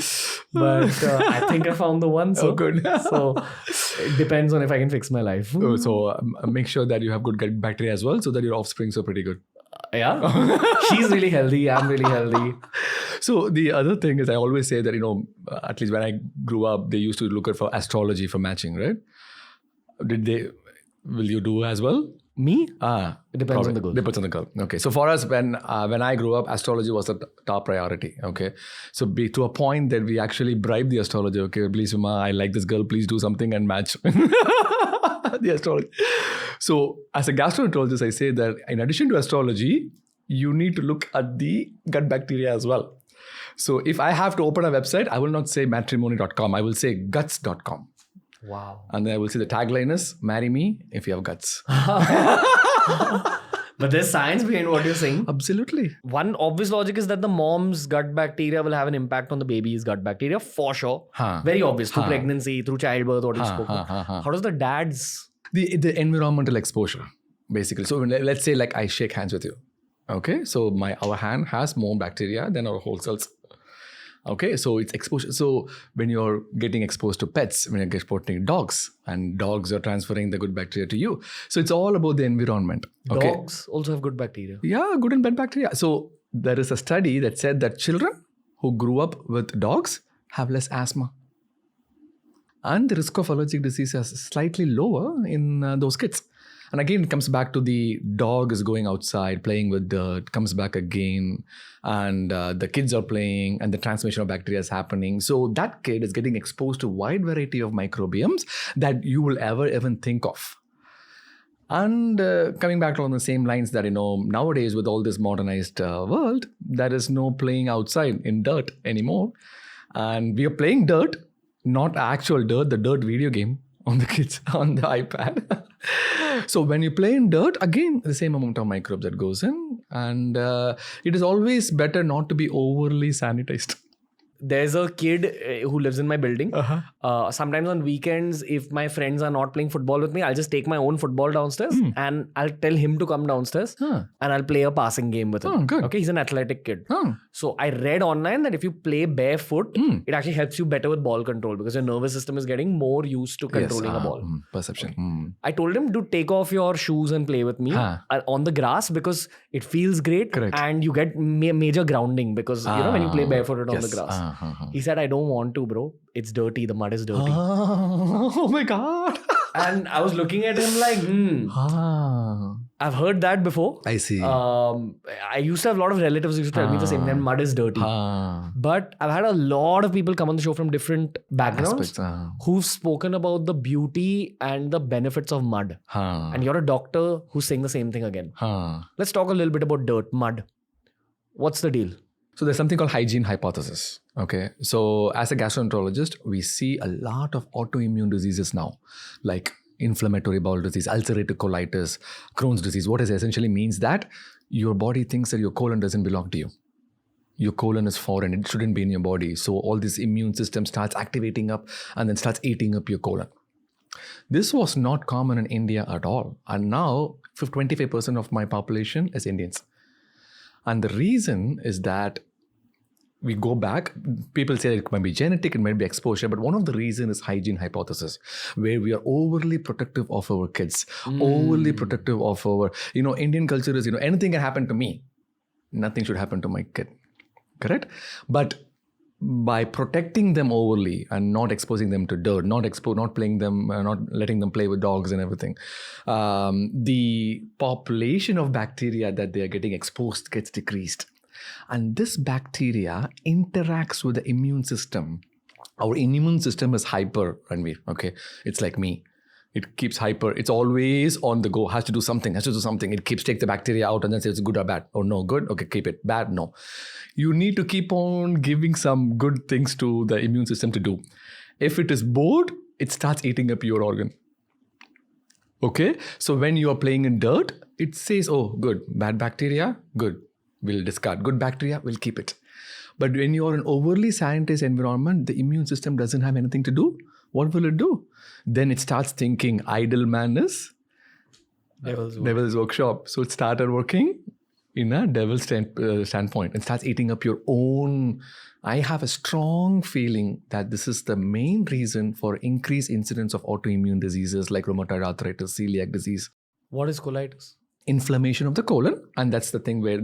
But I think I found the one. So, good. So it depends on if I can fix my life. So make sure that you have good gut bacteria as well so that your offsprings are pretty good. Yeah. She's really healthy. I'm really healthy. So the other thing is I always say that, at least when I grew up, they used to look at for astrology for matching, right? Will you do as well? Me? It depends on the girl. Depends on the girl. Okay. So for us, when I grew up, astrology was the top priority. Okay. So to a point that we actually bribed the astrologer. Okay, please, Uma, I like this girl. Please do something and match the astrology. So as a gastroenterologist, I say that in addition to astrology, you need to look at the gut bacteria as well. So if I have to open a website, I will not say matrimony.com. I will say guts.com. Wow. And then I will say the tagline is, marry me if you have guts. But there's science behind what you're saying. Absolutely. One obvious logic is that the mom's gut bacteria will have an impact on the baby's gut bacteria for sure. Very obvious. Through pregnancy, through childbirth, what you spoke about. How does the dad's? The environmental exposure, basically. So let's say like I shake hands with you. Okay. So our hand has more bacteria than our whole cells. Okay, so it's exposure. So when you're getting exposed to pets, when you're exporting dogs, and dogs are transferring the good bacteria to you. So it's all about the environment. Okay? Dogs also have good bacteria. Yeah, good and bad bacteria. So there is a study that said that children who grew up with dogs have less asthma. And the risk of allergic disease is slightly lower in those kids. And again, it comes back to the dog is going outside, playing with dirt, comes back again, and the kids are playing, and the transmission of bacteria is happening. So that kid is getting exposed to a wide variety of microbiomes that you will ever even think of. And coming back on the same lines that, nowadays with all this modernized world, there is no playing outside in dirt anymore. And we are playing dirt, not actual dirt, the dirt video game on the kids, on the iPad. So when you play in dirt, again, the same amount of microbes that goes in. And it is always better not to be overly sanitized. There's a kid who lives in my building. Sometimes on weekends, if my friends are not playing football with me, I'll just take my own football downstairs and I'll tell him to come downstairs and I'll play a passing game with him. Good. Okay, he's an athletic kid. So I read online that if you play barefoot, it actually helps you better with ball control because your nervous system is getting more used to controlling a ball. Perception. I told him to take off your shoes and play with me on the grass because it feels great. Correct. And you get major grounding because when you play barefooted on the grass. He said, I don't want to, bro. It's dirty. The mud is dirty. Oh my God. And I was looking at him like, I've heard that before. I see. I used to have a lot of relatives who used to tell me the same thing, mud is dirty. But I've had a lot of people come on the show from different backgrounds who've spoken about the beauty and the benefits of mud. And you're a doctor who's saying the same thing again. Let's talk a little bit about dirt, mud. What's the deal? So there's something called hygiene hypothesis. Okay. So as a gastroenterologist, we see a lot of autoimmune diseases now, like inflammatory bowel disease, ulcerative colitis, Crohn's disease. What it essentially means that your body thinks that your colon doesn't belong to you. Your colon is foreign. It shouldn't be in your body. So all this immune system starts activating up and then starts eating up your colon. This was not common in India at all. And now 25% of my population is Indians. And the reason is that we go back, people say it might be genetic, it might be exposure, but one of the reasons is hygiene hypothesis, where we are overly protective of our kids, overly protective of our, Indian culture is, anything can happen to me. Nothing should happen to my kid. Correct? But by protecting them overly and not exposing them to dirt, not playing them, not letting them play with dogs and everything, the population of bacteria that they are getting exposed gets decreased. And this bacteria interacts with the immune system. Our immune system is hyper, Ranveer. Okay, it's like me. It keeps hyper. It's always on the go. Has to do something. It keeps take the bacteria out and then says good or bad. Oh no, good. Okay, keep it. Bad, no. You need to keep on giving some good things to the immune system to do. If it is bored, it starts eating up your organ. Okay, so when you are playing in dirt, it says, oh, good. Bad bacteria, good. We'll discard. Good bacteria, we'll keep it. But when you're in overly sanitized environment, the immune system doesn't have anything to do. What will it do? Then it starts thinking idle man is devil's workshop. So it started working in a devil's standpoint and starts eating up your own. I have a strong feeling that this is the main reason for increased incidence of autoimmune diseases like rheumatoid arthritis, celiac disease. What is colitis? Inflammation of the colon, and that's the thing where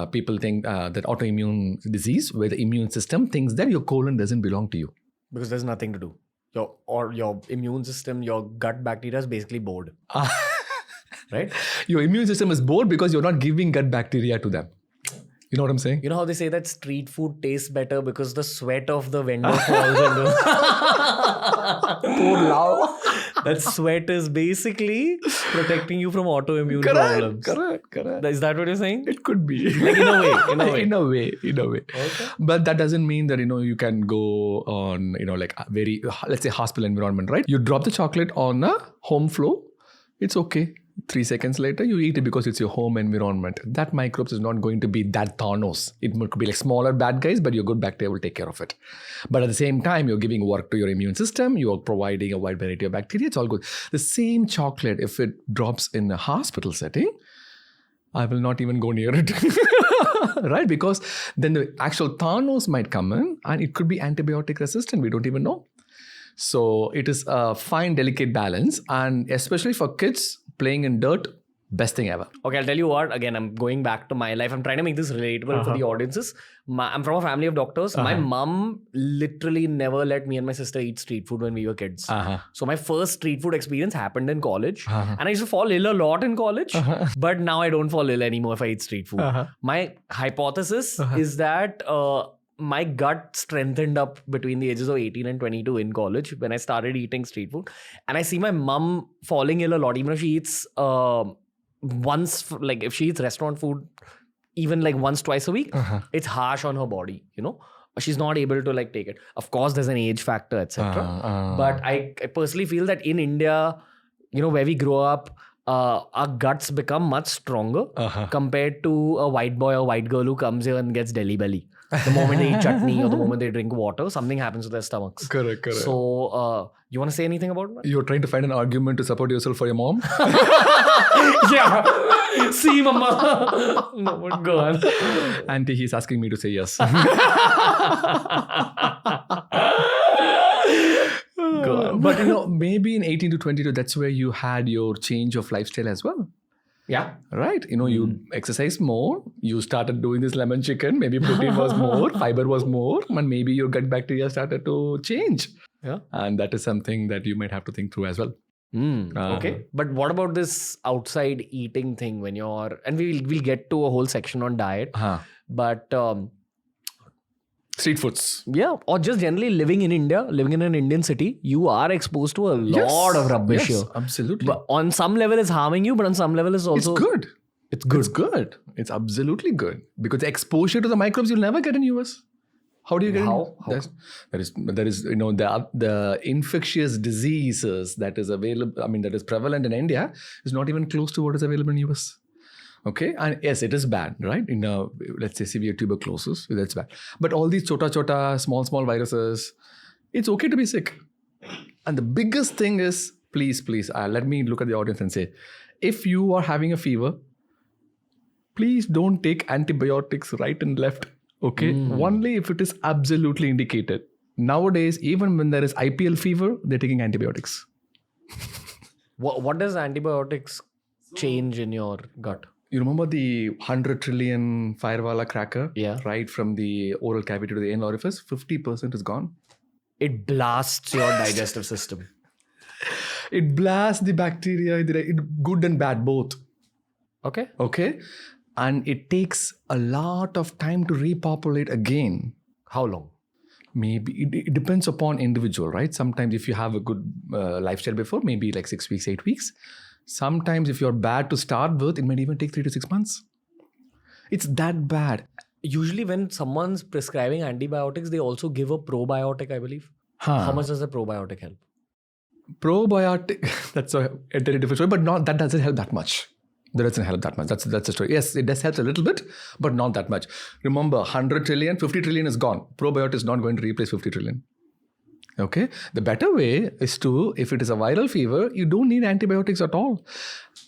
people think that autoimmune disease, where the immune system thinks that your colon doesn't belong to you because there's nothing to do. Your immune system, your gut bacteria is basically bored, right? Your immune system is bored because you're not giving gut bacteria to them. You know what I'm saying? You know how they say that street food tastes better because the sweat of the vendor falls into. That sweat is basically protecting you from autoimmune problems. Correct. Is that what you're saying? It could be. Like in a way. In a way. Okay. But that doesn't mean that, you can go on, like a very, let's say hospital environment, right? You drop the chocolate on a home floor. It's okay. 3 seconds later, you eat it because it's your home environment. That microbes is not going to be that Thanos. It could be like smaller bad guys, but your good bacteria will take care of it. But at the same time, you're giving work to your immune system. You're providing a wide variety of bacteria. It's all good. The same chocolate, if it drops in a hospital setting, I will not even go near it. Right? Because then the actual Thanos might come in and it could be antibiotic resistant. We don't even know. So it is a fine, delicate balance. And especially for kids, playing in dirt, best thing ever. Okay, I'll tell you what. Again, I'm going back to my life. I'm trying to make this relatable for the audiences. I'm from a family of doctors. My mom literally never let me and my sister eat street food when we were kids. So my first street food experience happened in college. And I used to fall ill a lot in college. But now I don't fall ill anymore if I eat street food. My hypothesis is that my gut strengthened up between the ages of 18 and 22 in college when I started eating street food. And I see my mom falling ill a lot, even if she eats if she eats restaurant food, even like once, twice a week, it's harsh on her body, She's not able to take it. Of course, there's an age factor, etc. But I personally feel that in India, where we grow up, our guts become much stronger compared to a white boy or white girl who comes here and gets Delhi belly. The moment they eat chutney or the moment they drink water, something happens to their stomachs. Correct. So, you want to say anything about that? You're trying to find an argument to support yourself for your mom? Yeah. See, mama. No, but go on. Auntie, he's asking me to say yes. Go on. But maybe in 18 to 22, that's where you had your change of lifestyle as well. Yeah. Right. You exercise more. You started doing this lemon chicken. Maybe protein was more, fiber was more, and maybe your gut bacteria started to change. Yeah. And that is something that you might have to think through as well. Okay. But what about this outside eating thing when and we'll get to a whole section on diet. But Street foods. yeah, or just generally living in India, living in an Indian city, you are exposed to a lot of rubbish here. Absolutely. But on some level it's harming you, but on some level it's also... It's good. It's good. It's good. It's absolutely good. Because the exposure to the microbes you'll never get in US. How do you get How? it? There is the infectious diseases that is available, that is prevalent in India is not even close to what is available in US. Okay, and yes, it is bad, right? Let's say severe tuberculosis, that's bad. But all these chota, small viruses, it's okay to be sick. And the biggest thing is, please, let me look at the audience and say, if you are having a fever, please don't take antibiotics right and left. Okay, only if it is absolutely indicated. Nowadays, even when there is IPL fever, they're taking antibiotics. What does antibiotics change in your gut? You remember the 100 trillion Firewala cracker? Yeah. Right from the oral cavity to the anal orifice, 50% is gone. It blasts your digestive system. It blasts the bacteria, good and bad both. Okay. And it takes a lot of time to repopulate again. How long? Maybe it depends upon individual, right? Sometimes if you have a good lifestyle before, maybe like 6 weeks, 8 weeks. Sometimes if you're bad to start with, it might even take 3 to 6 months. It's that bad. Usually when someone's prescribing antibiotics, they also give a probiotic, I believe. How much does a probiotic help? Probiotic, that's a very different story, but that doesn't help that much. That doesn't help that much. That's the story. Yes, it does help a little bit, but not that much. Remember, 100 trillion, 50 trillion is gone. Probiotic is not going to replace 50 trillion. Okay? The better way is if it is a viral fever, you don't need antibiotics at all.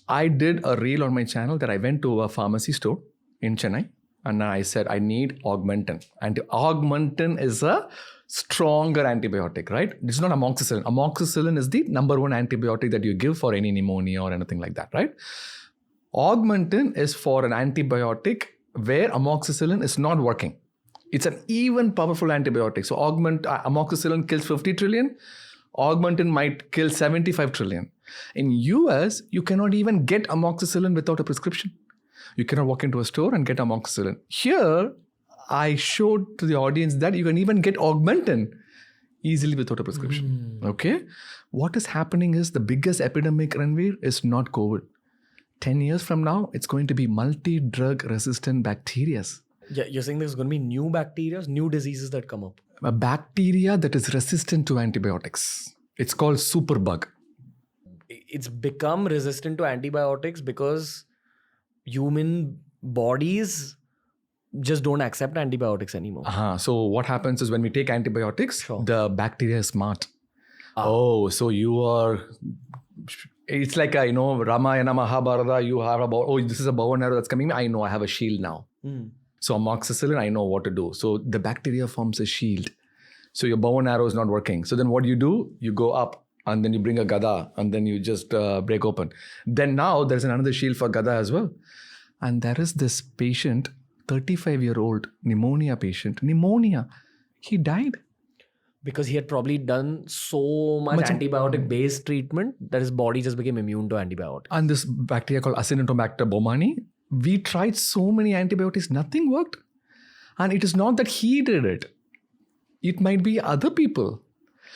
I did a reel on my channel that I went to a pharmacy store in Chennai and I said, I need Augmentin. And Augmentin is a stronger antibiotic, right? It's not amoxicillin. Amoxicillin is the number one antibiotic that you give for any pneumonia or anything like that, right? Augmentin is for an antibiotic where amoxicillin is not working. It's an even powerful antibiotic. So amoxicillin kills 50 trillion. Augmentin might kill 75 trillion. In US, you cannot even get amoxicillin without a prescription. You cannot walk into a store and get amoxicillin. Here, I showed to the audience that you can even get Augmentin easily without a prescription. Okay? What is happening is the biggest epidemic, Ranveer, is not COVID. 10 years from now, it's going to be multi-drug resistant bacteria. Yeah, you're saying there's going to be new bacteria, new diseases that come up. A bacteria that is resistant to antibiotics. It's called superbug. It's become resistant to antibiotics because human bodies just don't accept antibiotics anymore. So what happens is when we take antibiotics, the bacteria is smart. So you are... It's like Ramayana, Mahabharata, you have this is a bow and arrow that's coming. I know I have a shield now. So amoxicillin, I know what to do. So the bacteria forms a shield. So your bow and arrow is not working. So then what do? You go up and then you bring a gada and then you just break open. Then now there's another shield for gada as well. And there is this patient, 35-year-old pneumonia patient. Pneumonia. He died. Because he had probably done so much antibiotic-based treatment that his body just became immune to antibiotics. And this bacteria called Acinetobacter baumannii, we tried so many antibiotics, nothing worked. And it is not that he did it. It might be other people.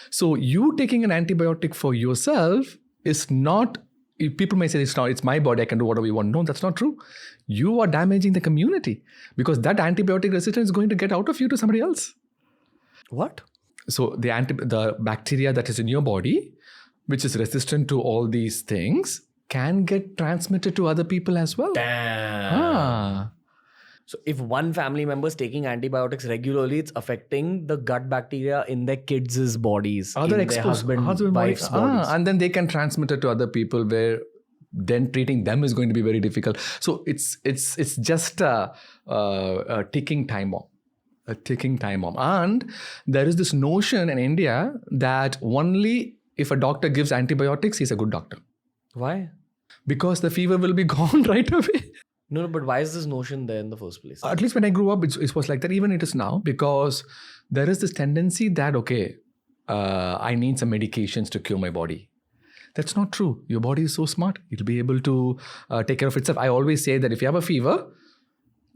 So you taking an antibiotic for yourself is not, people may say it's my body, I can do whatever you want. No, that's not true. You are damaging the community because that antibiotic resistance is going to get out of you to somebody else. What? So the bacteria that is in your body, which is resistant to all these things, can get transmitted to other people as well. Damn. So if one family member is taking antibiotics regularly, it's affecting the gut bacteria in their kids' bodies, their husband, wife's bodies. And then they can transmit it to other people where then treating them is going to be very difficult. So it's just a ticking time bomb. A ticking time bomb. And there is this notion in India that only if a doctor gives antibiotics, he's a good doctor. Why? Because the fever will be gone right away. No, but why is this notion there in the first place? At least when I grew up, it was like that. Even it is now, because there is this tendency that, I need some medications to cure my body. That's not true. Your body is so smart. It'll be able to take care of itself. I always say that if you have a fever,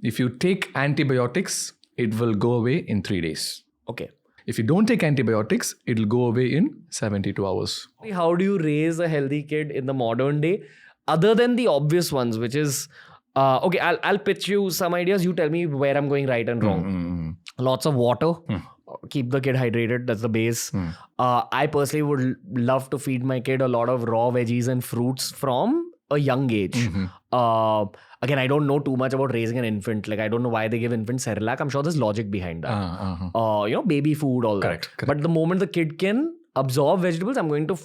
if you take antibiotics, it will go away in 3 days. Okay. If you don't take antibiotics, it'll go away in 72 hours. How do you raise a healthy kid in the modern day? Other than the obvious ones, which is, okay, I'll pitch you some ideas. You tell me where I'm going right and wrong. Lots of water. Keep the kid hydrated. That's the base. I personally would love to feed my kid a lot of raw veggies and fruits from a young age. Again, I don't know too much about raising an infant. Like, I don't know why they give infants Cerelac. I'm sure there's logic behind that. Baby food, all that. Correct. But the moment the kid can absorb vegetables, I'm going to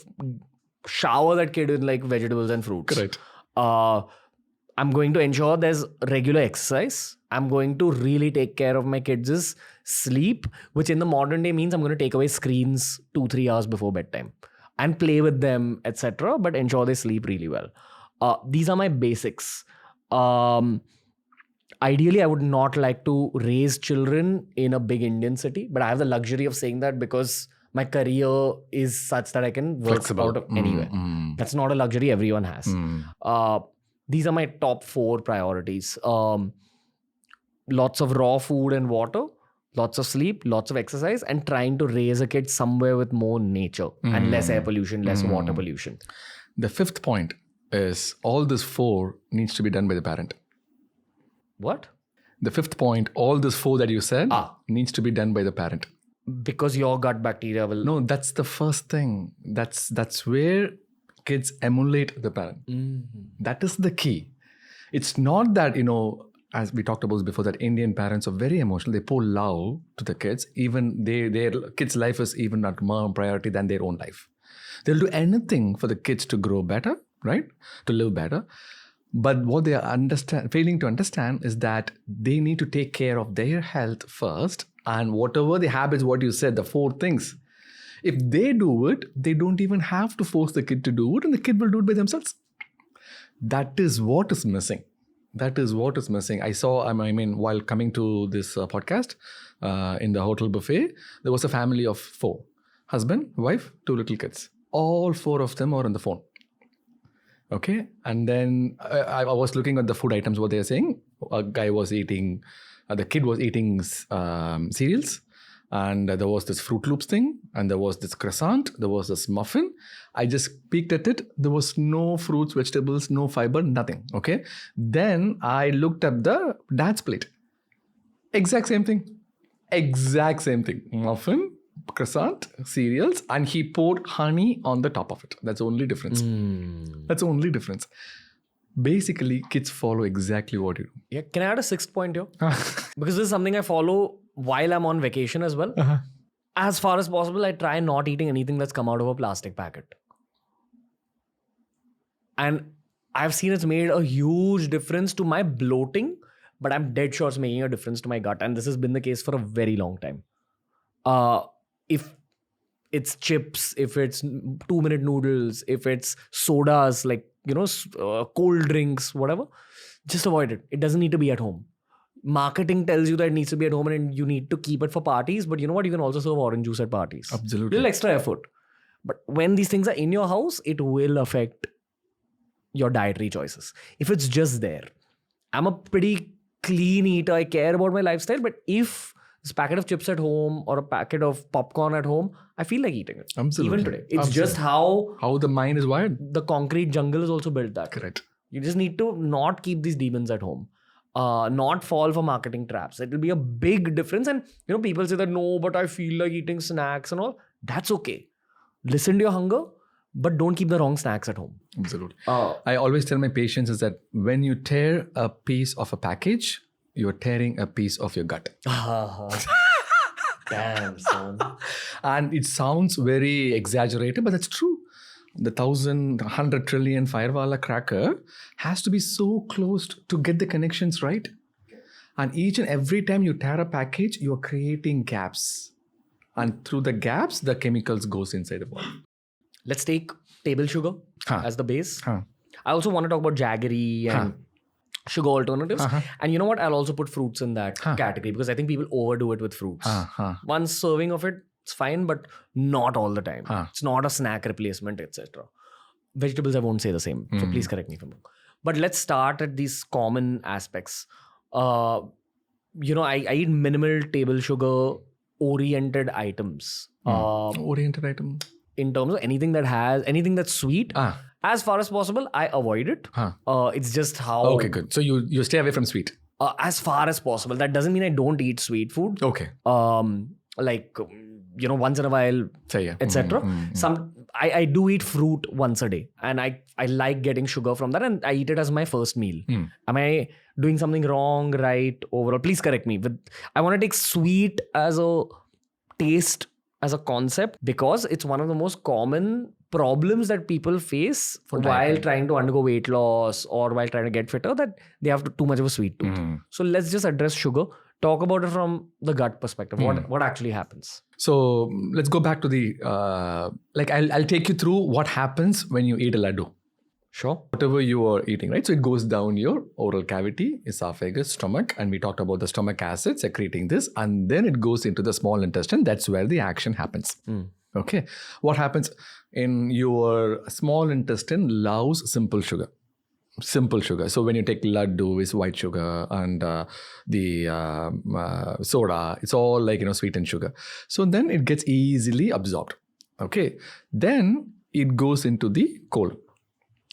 shower that kid with like vegetables and fruits. Correct. I'm going to ensure there's regular exercise. I'm going to really take care of my kids' sleep, which in the modern day means I'm going to take away screens 2-3 hours before bedtime and play with them, etc. But ensure they sleep really well. These are my basics. Ideally, I would not like to raise children in a big Indian city, but I have the luxury of saying that because my career is such that I can work Flexible. out of anywhere. That's not a luxury everyone has. These are my top 4 priorities. Lots of raw food and water, lots of sleep, lots of exercise, and trying to raise a kid somewhere with more nature and less air pollution, less water pollution. The 5th point is all this 4 needs to be done by the parent. What? The 5th point, all this 4 that you said needs to be done by the parent. Because your gut bacteria will... No, that's the first thing. That's where kids emulate the parent. That is the key. It's not that, as we talked about before, that Indian parents are very emotional. They pour love to the kids. Even their kids' life is even not more priority than their own life. They'll do anything for the kids to grow better, right? To live better. But what they are failing to understand is that they need to take care of their health first. And whatever the habits, what you said, the 4 things, if they do it, they don't even have to force the kid to do it, and the kid will do it by themselves. That is what is missing. I saw, while coming to this podcast in the hotel buffet, there was a family of 4. Husband, wife, 2 little kids. All 4 of them are on the phone. Okay. And then I was looking at the food items, what they are saying. A guy was eating, the kid was eating cereals. And there was this Fruit Loops thing. And there was this croissant. There was this muffin. I just peeked at it. There was no fruits, vegetables, no fiber, nothing. Okay. Then I looked up the dad's plate. Exact same thing. Muffin, croissant, cereals, and he poured honey on the top of it. That's the only difference. Basically, kids follow exactly what you do. Yeah, can I add a 6th point here? Because this is something I follow while I'm on vacation as well. As far as possible, I try not eating anything that's come out of a plastic packet. And I've seen it's made a huge difference to my bloating, but I'm dead sure it's making a difference to my gut. And this has been the case for a very long time. If it's chips, if it's 2-minute noodles, if it's sodas, like, cold drinks, whatever, just avoid it. It doesn't need to be at home. Marketing tells you that it needs to be at home and you need to keep it for parties. But you know what? You can also serve orange juice at parties. Absolutely. Little extra effort. But when these things are in your house, it will affect your dietary choices. If it's just there. I'm a pretty clean eater. I care about my lifestyle. But if this packet of chips at home or a packet of popcorn at home, I feel like eating it. Absolutely. Even today. It's just how the mind is wired. The concrete jungle is also built that. Correct. You just need to not keep these demons at home. Not fall for marketing traps. It will be a big difference. And people say that, no, but I feel like eating snacks and all. That's okay. Listen to your hunger, but don't keep the wrong snacks at home. Absolutely. I always tell my patients is that when you tear a piece of a package, you're tearing a piece of your gut. Damn, son. And it sounds very exaggerated, but that's true. The 100 trillion Firewala cracker has to be so close to get the connections right. And each and every time you tear a package, you're creating gaps. And through the gaps, the chemicals goes inside the body. Let's take table sugar as the base. I also want to talk about jaggery and sugar alternatives. And you know what? I'll also put fruits in that category because I think people overdo it with fruits. One serving of it, it's fine, but not all the time. It's not a snack replacement, etc. Vegetables, I won't say the same. So please correct me if I'm wrong. But let's start at these common aspects. I eat minimal table sugar oriented items. Oriented item. In terms of anything that's sweet, as far as possible, I avoid it. It's just how. Okay, good. So you stay away from sweet. As far as possible. That doesn't mean I don't eat sweet food. Okay. Once in a while, etc. I do eat fruit once a day, and I like getting sugar from that, and I eat it as my first meal. Am I doing something wrong, right, overall? Please correct me. But I want to take sweet as a taste, as a concept, because it's one of the most common problems that people face while trying to undergo weight loss or while trying to get fitter, that they have too much of a sweet tooth. So let's just address sugar. Talk about it from the gut perspective. What actually happens? So let's go back to the I'll take you through what happens when you eat a laddu. Sure. Whatever you are eating, right? So it goes down your oral cavity, esophagus, stomach, and we talked about the stomach acid secreting this, and then it goes into the small intestine. That's where the action happens. Okay. What happens in your small intestine? Loves simple sugar. Simple sugar. So when you take laddu, is white sugar, and the soda, it's all sweetened sugar. So then it gets easily absorbed. Okay. Then it goes into the colon.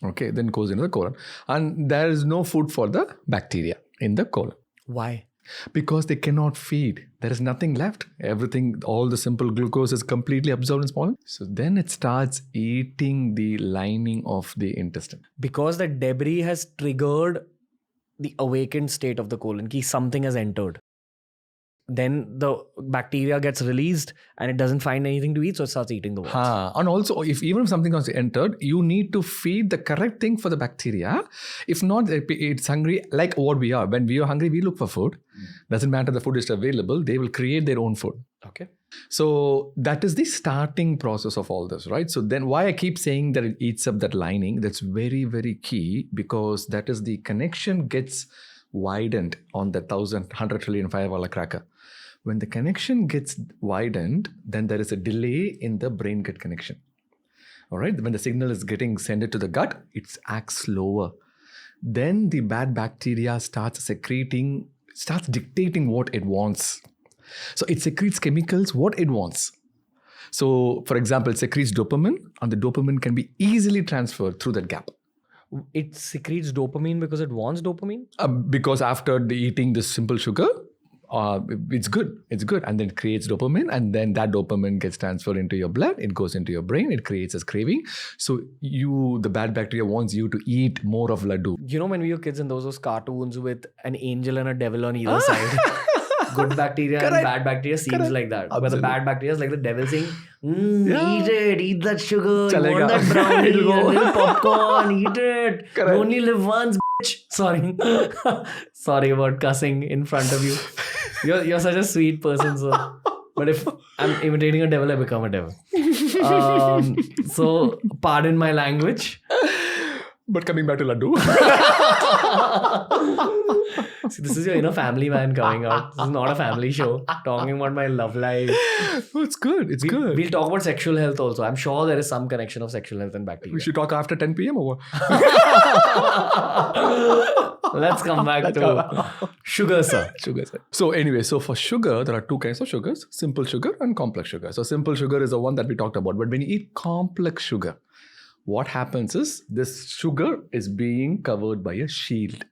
Okay. Then it goes into the colon. And there is no food for the bacteria in the colon. Why? Because they cannot feed. There is nothing left. Everything, all the simple glucose is completely absorbed in small. So then it starts eating the lining of the intestine. Because the debris has triggered the awakened state of the colon. Ki something has entered. Then the bacteria gets released and it doesn't find anything to eat, so it starts eating the worms. And also, even if something has entered, you need to feed the correct thing for the bacteria. If not, it's hungry like what we are. When we are hungry, we look for food. Doesn't matter the food is available, they will create their own food. Okay. So that is the starting process of all this, right? So then why I keep saying that it eats up that lining, that's very, very key, because that is the connection gets widened on the 100 trillion firewall cracker. When the connection gets widened, then there is a delay in the brain-gut connection. All right? When the signal is getting sent to the gut, it acts slower. Then the bad bacteria starts dictating what it wants. So it secretes chemicals, what it wants. So, for example, it secretes dopamine, and the dopamine can be easily transferred through that gap. It secretes dopamine because it wants dopamine? Because after eating this simple sugar, it's good. And then it creates dopamine, and then that dopamine gets transferred into your blood. It goes into your brain. It creates a craving. So the bad bacteria wants you to eat more of laddu. You know when we were kids and those cartoons with an angel and a devil on either side? Good bacteria and bad bacteria seems like that. Absolutely. Where the bad bacteria is like the devil saying, eat that sugar, you want that brownie, a little popcorn, eat it. Correct. You only live once, bitch. Sorry about cussing in front of you. You're such a sweet person, sir. But if I'm imitating a devil, I become a devil. So pardon my language. But coming back to laddu. See, this is your inner family man coming out. This is not a family show. Talking about my love life. Oh, it's good. Good. We'll talk about sexual health also. I'm sure there is some connection of sexual health and bacteria. We should talk after 10 p.m. or what? Let's come back to sugar, sir. So anyway, for sugar, there are two kinds of sugars. Simple sugar and complex sugar. So simple sugar is the one that we talked about. But when you eat complex sugar, what happens is this sugar is being covered by a shield.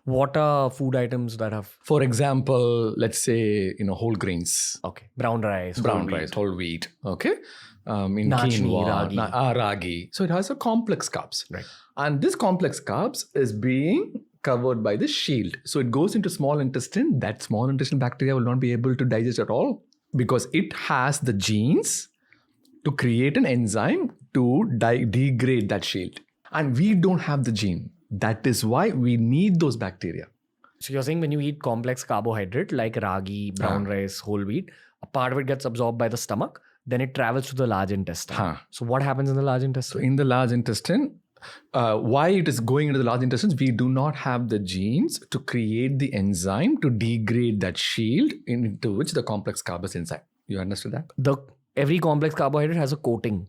What are food items that have? For example, let's say, whole grains. Okay. Brown rice, whole wheat. Okay. In Nachni, quinoa, ragi. So it has a complex carbs. Right. And this complex carbs is being covered by the shield. So it goes into small intestine. That small intestine bacteria will not be able to digest at all because it has the genes to create an enzyme to degrade that shield. And we don't have the gene. That is why we need those bacteria. So you're saying when you eat complex carbohydrate like ragi, brown rice, whole wheat, a part of it gets absorbed by the stomach, then it travels to the large intestine. So what happens in the large intestine? So in the large intestine, why it is going into the large intestines, we do not have the genes to create the enzyme to degrade that shield into which the complex carb is inside. You understood that? Every complex carbohydrate has a coating.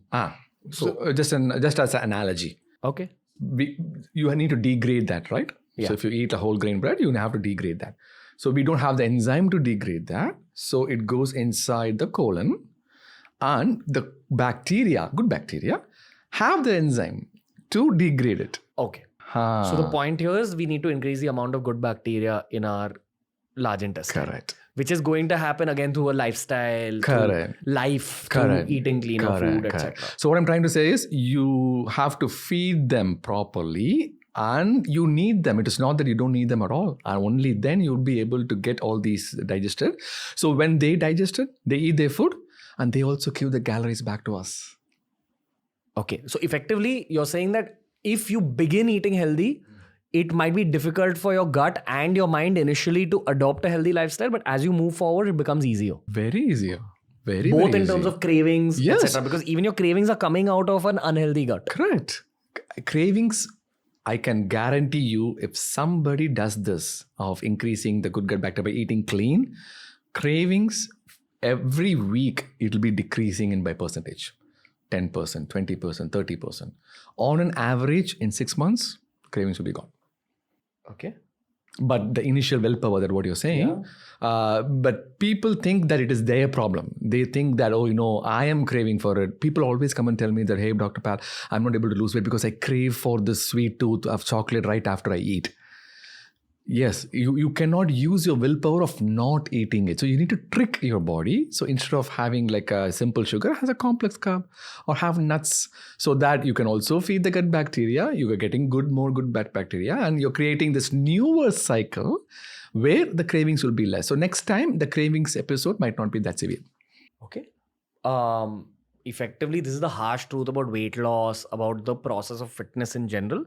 So just as an analogy. Okay. You need to degrade that, right? Yeah. So if you eat a whole grain bread, you have to degrade that. So we don't have the enzyme to degrade that. So it goes inside the colon, and the bacteria, good bacteria, have the enzyme to degrade it. Okay. So the point here is we need to increase the amount of good bacteria in our large intestine. Correct. Which is going to happen again through a lifestyle, Correct. through life, Correct. through eating cleaner food, etc. So what I'm trying to say is you have to feed them properly, and you need them. It is not that you don't need them at all. And only then you'll be able to get all these digested. So when they digest it, they eat their food, and they also give the calories back to us. Okay. So effectively, you're saying that if you begin eating healthy, it might be difficult for your gut and your mind initially to adopt a healthy lifestyle, but as you move forward, it becomes easier. Very easier. Very Both in easy. terms of cravings, Yes. etc. Because even your cravings are coming out of an unhealthy gut. Correct. Cravings, I can guarantee you, if somebody does this of increasing the good gut bacteria by eating clean, cravings every week it'll be decreasing in by percentage. 10%, 20%, 30%. On an average, in 6 months, cravings will be gone. Okay. But the initial willpower, that what you're saying, but people think that it is their problem. They think that, I am craving for it. People always come and tell me that, hey, Dr. Pal, I'm not able to lose weight because I crave for this sweet tooth of chocolate right after I eat. Yes, you cannot use your willpower of not eating it. So you need to trick your body. So instead of having like a simple sugar, has a complex carb, or have nuts, so that you can also feed the gut bacteria. You are getting more good gut bacteria, and you're creating this newer cycle where the cravings will be less. So next time the cravings episode might not be that severe. Okay. Effectively, this is the harsh truth about weight loss, about the process of fitness in general.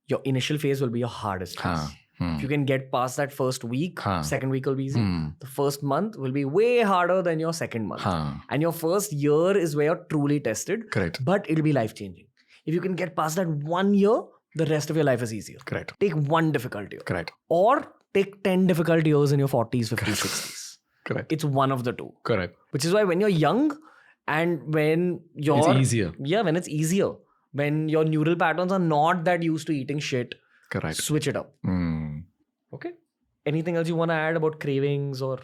Your initial phase will be your hardest phase. If you can get past that first week, second week will be easy. The first month will be way harder than your second month. And your first year is where you're truly tested. Correct. But it'll be life-changing. If you can get past that 1 year, the rest of your life is easier. Correct. Take one difficult year. Correct. Or take 10 difficult years in your 40s, 50s, 60s. Correct. It's one of the two. Correct. Which is why when you're young and when you're... It's easier. Yeah, when it's easier. When your neural patterns are not that used to eating shit. Correct. Switch it up. Okay. Anything else you want to add about cravings, or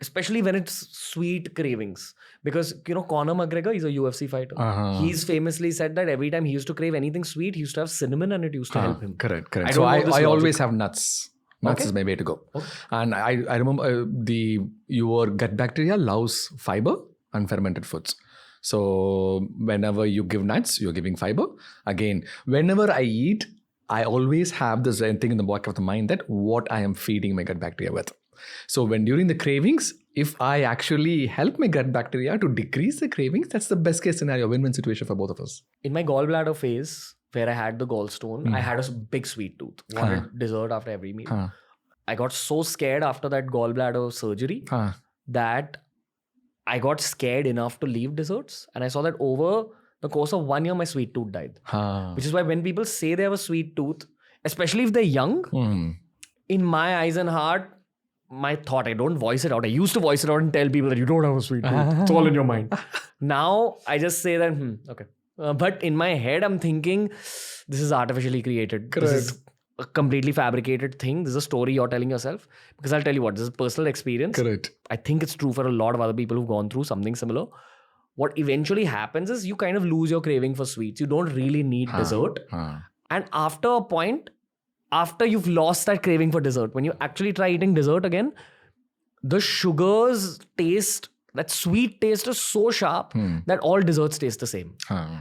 especially when it's sweet cravings? Because, Conor McGregor, he's a UFC fighter. He's famously said that every time he used to crave anything sweet, he used to have cinnamon and it used to help him. Correct. I So don't know this I logic. always have nuts. Nuts is my way to go. Okay. And I remember your gut bacteria loves fiber and fermented foods. So whenever you give nuts, you're giving fiber. Again, whenever I eat, I always have this thing in the back of the mind that what I am feeding my gut bacteria with. So when during the cravings, if I actually help my gut bacteria to decrease the cravings, that's the best case scenario, win-win situation for both of us. In my gallbladder phase, where I had the gallstone, I had a big sweet tooth. Wanted dessert after every meal. I got so scared after that gallbladder surgery that I got scared enough to leave desserts. And I saw that over the course of 1 year, my sweet tooth died. Which is why when people say they have a sweet tooth, especially if they're young, in my eyes and heart, my thought, I don't voice it out. I used to voice it out and tell people that you don't have a sweet tooth. It's all in your mind. Now, I just say that, okay. But in my head, I'm thinking, this is artificially created. Correct. This is a completely fabricated thing. This is a story you're telling yourself. Because I'll tell you what, this is personal experience. Correct. I think it's true for a lot of other people who've gone through something similar. What eventually happens is you kind of lose your craving for sweets. You don't really need dessert. And after a point, after you've lost that craving for dessert, when you actually try eating dessert again, the sugars taste, that sweet taste is so sharp that all desserts taste the same.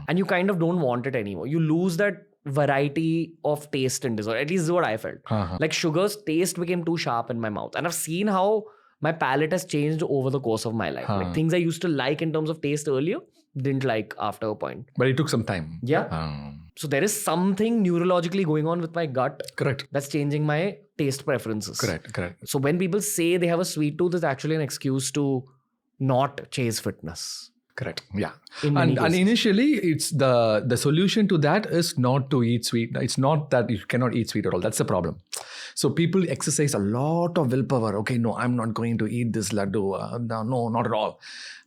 And you kind of don't want it anymore. You lose that variety of taste in dessert. At least this is what I felt. Like sugar's taste became too sharp in my mouth. And I've seen how my palate has changed over the course of my life. Like things I used to like in terms of taste earlier, didn't like after a point. But it took some time. Yeah. So there is something neurologically going on with my gut. Correct. That's changing my taste preferences. Correct. So when people say they have a sweet tooth, it's actually an excuse to not chase fitness. Correct. Yeah. And initially, it's the solution to that is not to eat sweet. It's not that you cannot eat sweet at all. That's the problem. So people exercise a lot of willpower. Okay, no, I'm not going to eat this laddu. No, not at all.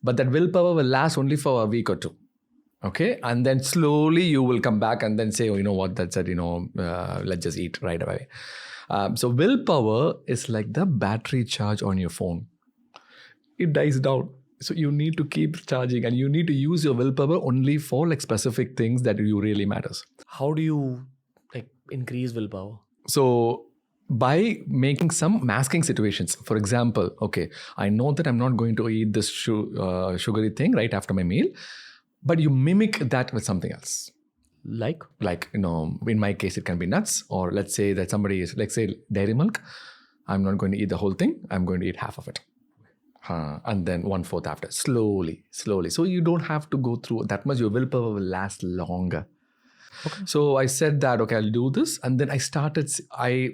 But that willpower will last only for a week or two. Okay. And then slowly you will come back and then say, oh, you know what, that's it, let's just eat right away. So willpower is like the battery charge on your phone. It dies down. So you need to keep charging and you need to use your willpower only for like specific things that you really matters. How do you increase willpower? So by making some masking situations. For example, okay, I know that I'm not going to eat this sugary thing right after my meal, but you mimic that with something else. Like, in my case, it can be nuts, or let's say that somebody is, like say dairy milk. I'm not going to eat the whole thing. I'm going to eat half of it. And then 1/4 after, slowly. So you don't have to go through that much. Your willpower will last longer. Okay. So I said that, okay, I'll do this. And then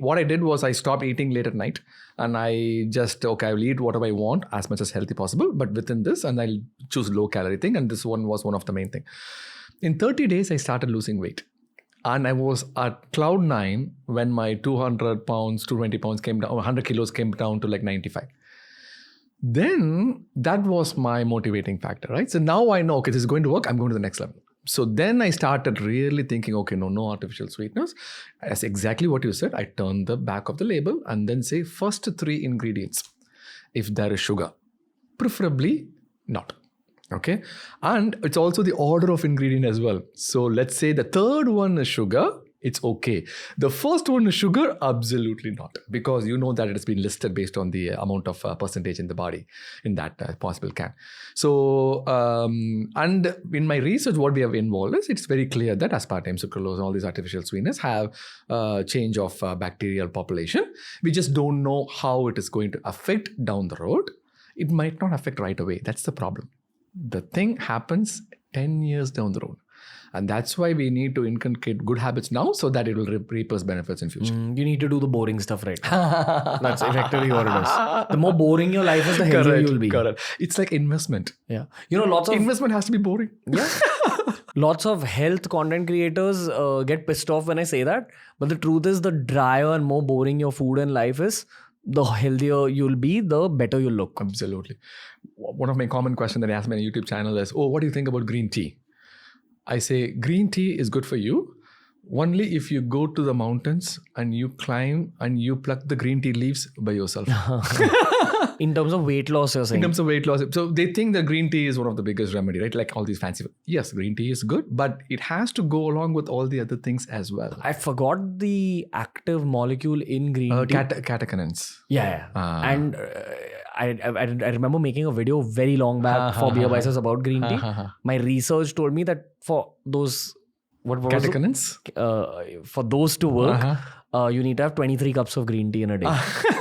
what I did was I stopped eating late at night and I just, okay, I'll eat whatever I want as much as healthy possible, but within this, and I'll choose low calorie thing. And this one was one of the main thing. In 30 days, I started losing weight. And I was at cloud 9 when my 200 pounds, 220 pounds came down, 100 kilos came down to like 95. Then that was my motivating factor, right? So now I know, okay, this is going to work. I'm going to the next level. So then I started really thinking, okay, no artificial sweeteners. That's exactly what you said. I turned the back of the label and then say first 3 ingredients. If there is sugar, preferably not. Okay. And it's also the order of ingredient as well. So let's say the third one is sugar. It's okay. The first one is sugar, absolutely not. Because you know that it has been listed based on the amount of percentage in the body in that possible can. So, and in my research, what we have involved is it's very clear that aspartame, sucralose, and all these artificial sweeteners have change of bacterial population. We just don't know how it is going to affect down the road. It might not affect right away. That's the problem. The thing happens 10 years down the road. And that's why we need to inculcate good habits now so that it will reap us benefits in future. You need to do the boring stuff right now. That's effectively what it is. The more boring your life is, the healthier you'll be. Correct. It's like investment. Yeah. Lots of investment has to be boring. Yeah. Lots of health content creators get pissed off when I say that. But the truth is, the drier and more boring your food and life is, the healthier you'll be, the better you'll look. Absolutely. One of my common questions that I ask my YouTube channel is, what do you think about green tea? I say, green tea is good for you only if you go to the mountains and you climb and you pluck the green tea leaves by yourself. In terms of weight loss, you're saying? In terms of weight loss. So they think that green tea is one of the biggest remedy, right? Like all these fancy. Yes, green tea is good, but it has to go along with all the other things as well. I forgot the active molecule in green tea. Catechinins. Yeah. And I remember making a video very long back for BeerBiceps about green tea. My research told me that for those... What catechinins? For those to work, you need to have 23 cups of green tea in a day.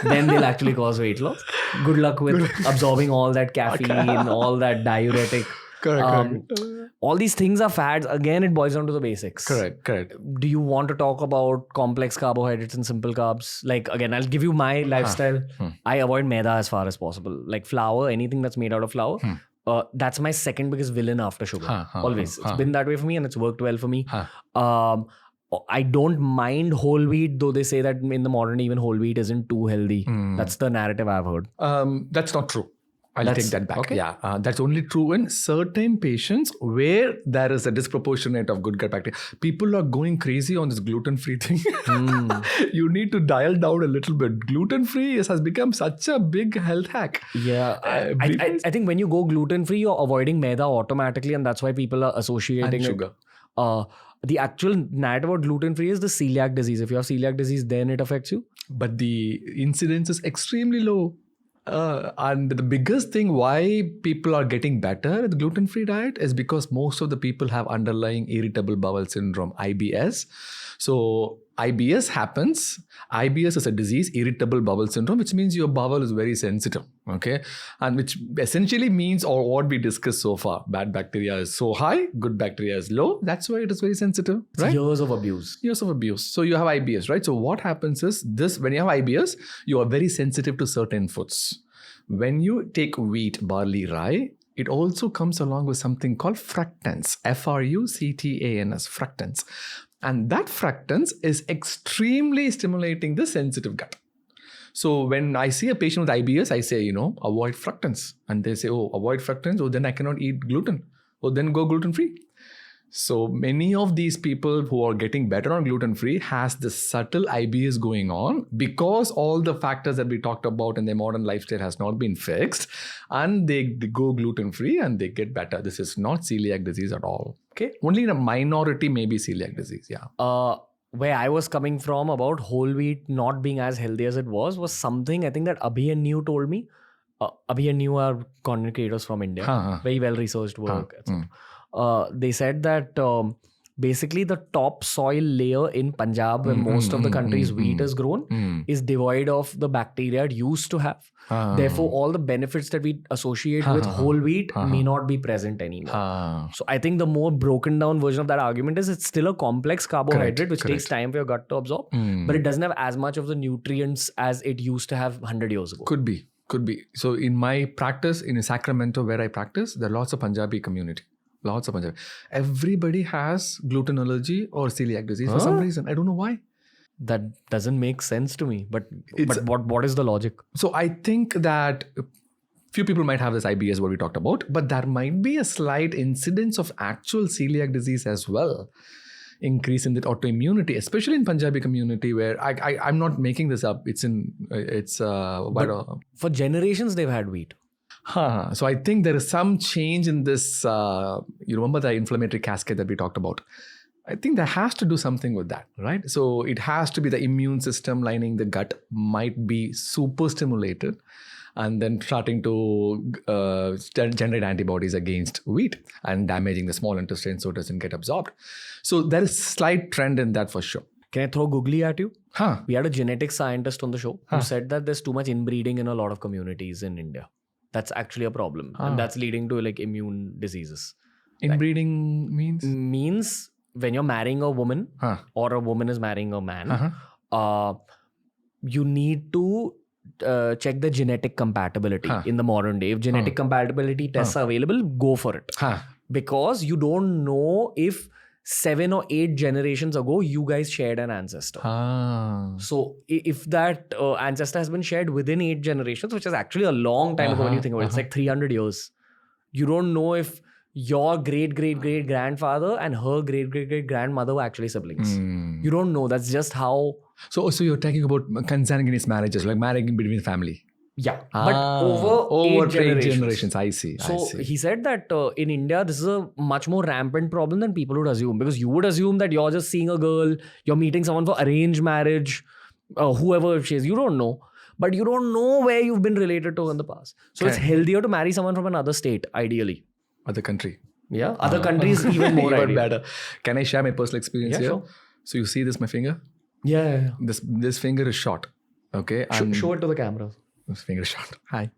Then they'll actually cause weight loss. Good luck with absorbing all that caffeine, all that diuretic. Correct. All these things are fads. Again, it boils down to the basics. Correct. Do you want to talk about complex carbohydrates and simple carbs? Like, again, I'll give you my lifestyle. I avoid maida as far as possible. Like flour, anything that's made out of flour. That's my second biggest villain after sugar. Always. It's been that way for me and it's worked well for me. I don't mind whole wheat, though they say that in the modern even whole wheat isn't too healthy. That's the narrative I've heard. That's not true. I'll take that back. Okay. Yeah, that's only true in certain patients where there is a disproportionate of good gut bacteria. People are going crazy on this gluten-free thing. You need to dial down a little bit. Gluten-free has become such a big health hack. Yeah, I think when you go gluten-free, you're avoiding maida automatically, and that's why people are associating and sugar. The actual narrative about gluten-free is the celiac disease. If you have celiac disease, then it affects you. But the incidence is extremely low. And the biggest thing why people are getting better at the gluten-free diet is because most of the people have underlying irritable bowel syndrome, IBS. So IBS happens. IBS is a disease, irritable bowel syndrome, which means your bowel is very sensitive. Okay. And which essentially means, or what we discussed so far, bad bacteria is so high, good bacteria is low. That's why it is very sensitive. Right? Years of abuse. So you have IBS, right? So what happens is this, when you have IBS, you are very sensitive to certain foods. When you take wheat, barley, rye, it also comes along with something called fructans, Fructans, fructans. And that fructans is extremely stimulating the sensitive gut. So when I see a patient with IBS, I say, avoid fructans. And they say, avoid fructans. Then I cannot eat gluten. Then go gluten-free. So many of these people who are getting better on gluten-free has this subtle IBS going on because all the factors that we talked about in their modern lifestyle has not been fixed, and they go gluten-free and they get better. This is not celiac disease at all. Okay, only in a minority maybe celiac disease. Yeah. Where I was coming from about whole wheat not being as healthy as it was something I think that Abhi and New told me. Abhi and New are content creators from India, very well researched work, etc. They said that basically the top soil layer in Punjab, where most of the country's wheat is grown, is devoid of the bacteria it used to have. Therefore, all the benefits that we associate with whole wheat may not be present anymore. So I think the more broken down version of that argument is it's still a complex carbohydrate which takes time for your gut to absorb, but it doesn't have as much of the nutrients as it used to have 100 years ago. Could be. So in my practice, in Sacramento where I practice, there are lots of Punjabi community. Lots of Punjabi. Everybody has gluten allergy or celiac disease for some reason. I don't know why. That doesn't make sense to me. But what is the logic? So I think that few people might have this IBS, what we talked about, but there might be a slight incidence of actual celiac disease as well. Increase in the autoimmunity, especially in Punjabi community, where I'm not making this up. For generations they've had wheat. So I think there is some change in this. You remember the inflammatory cascade that we talked about? I think that has to do something with that, right? So it has to be the immune system lining the gut might be super stimulated, and then starting to generate antibodies against wheat and damaging the small intestine so it doesn't get absorbed. So there is slight trend in that for sure. Can I throw googly at you? We had a genetic scientist on the show who said that there's too much inbreeding in a lot of communities in India. That's actually a problem. And that's leading to like immune diseases. Inbreeding means? Means when you're marrying a woman or a woman is marrying a man, you need to check the genetic compatibility in the modern day. If genetic compatibility tests are available, go for it. Because you don't know if 7 or 8 generations ago, you guys shared an ancestor. So if that ancestor has been shared within 8 generations, which is actually a long time ago when you think about it, it's like 300 years. You don't know if your great-great-great-grandfather and her great-great-great-grandmother were actually siblings. You don't know. That's just how... So you're talking about consanguineous marriages, like marrying between family. Yeah, but over 8 generations. I see. He said that in India, this is a much more rampant problem than people would assume. Because you would assume that you're just seeing a girl, you're meeting someone for arranged marriage, whoever she is, you don't know. But you don't know where you've been related to in the past. So it's healthier to marry someone from another state, ideally. Other country. Yeah, other countries even more even better. Can I share my personal experience here? Sure. So you see this, my finger? Yeah. This finger is short. Okay. Show it to the camera. This finger is short. Hi.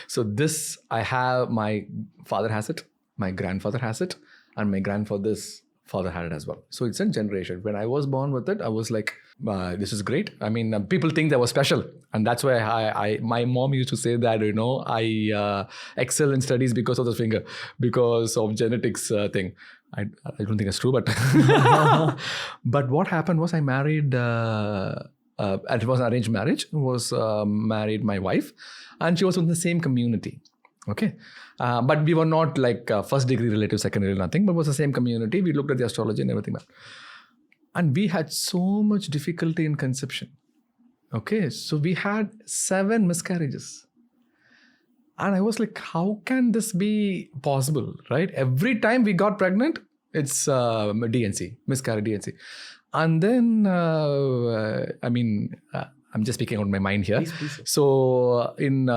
So this, I have, my father has it, my grandfather has it, and my grandfather's father had it as well. So it's a generation. When I was born with it, I was like, this is great. I mean, people think that was special. And that's why my mom used to say that, I excel in studies because of this finger, because of genetics thing. I don't think it's true, but but what happened was I married, it was an arranged marriage, married my wife, and she was in the same community. Okay. But we were not like first degree relatives, second degree, nothing, but it was the same community. We looked at the astrology and everything. And we had so much difficulty in conception. Okay. So we had 7 miscarriages. And I was like, how can this be possible, right? Every time we got pregnant, it's DNC, miscarriage DNC. And then, I'm just speaking out my mind here. Please. So in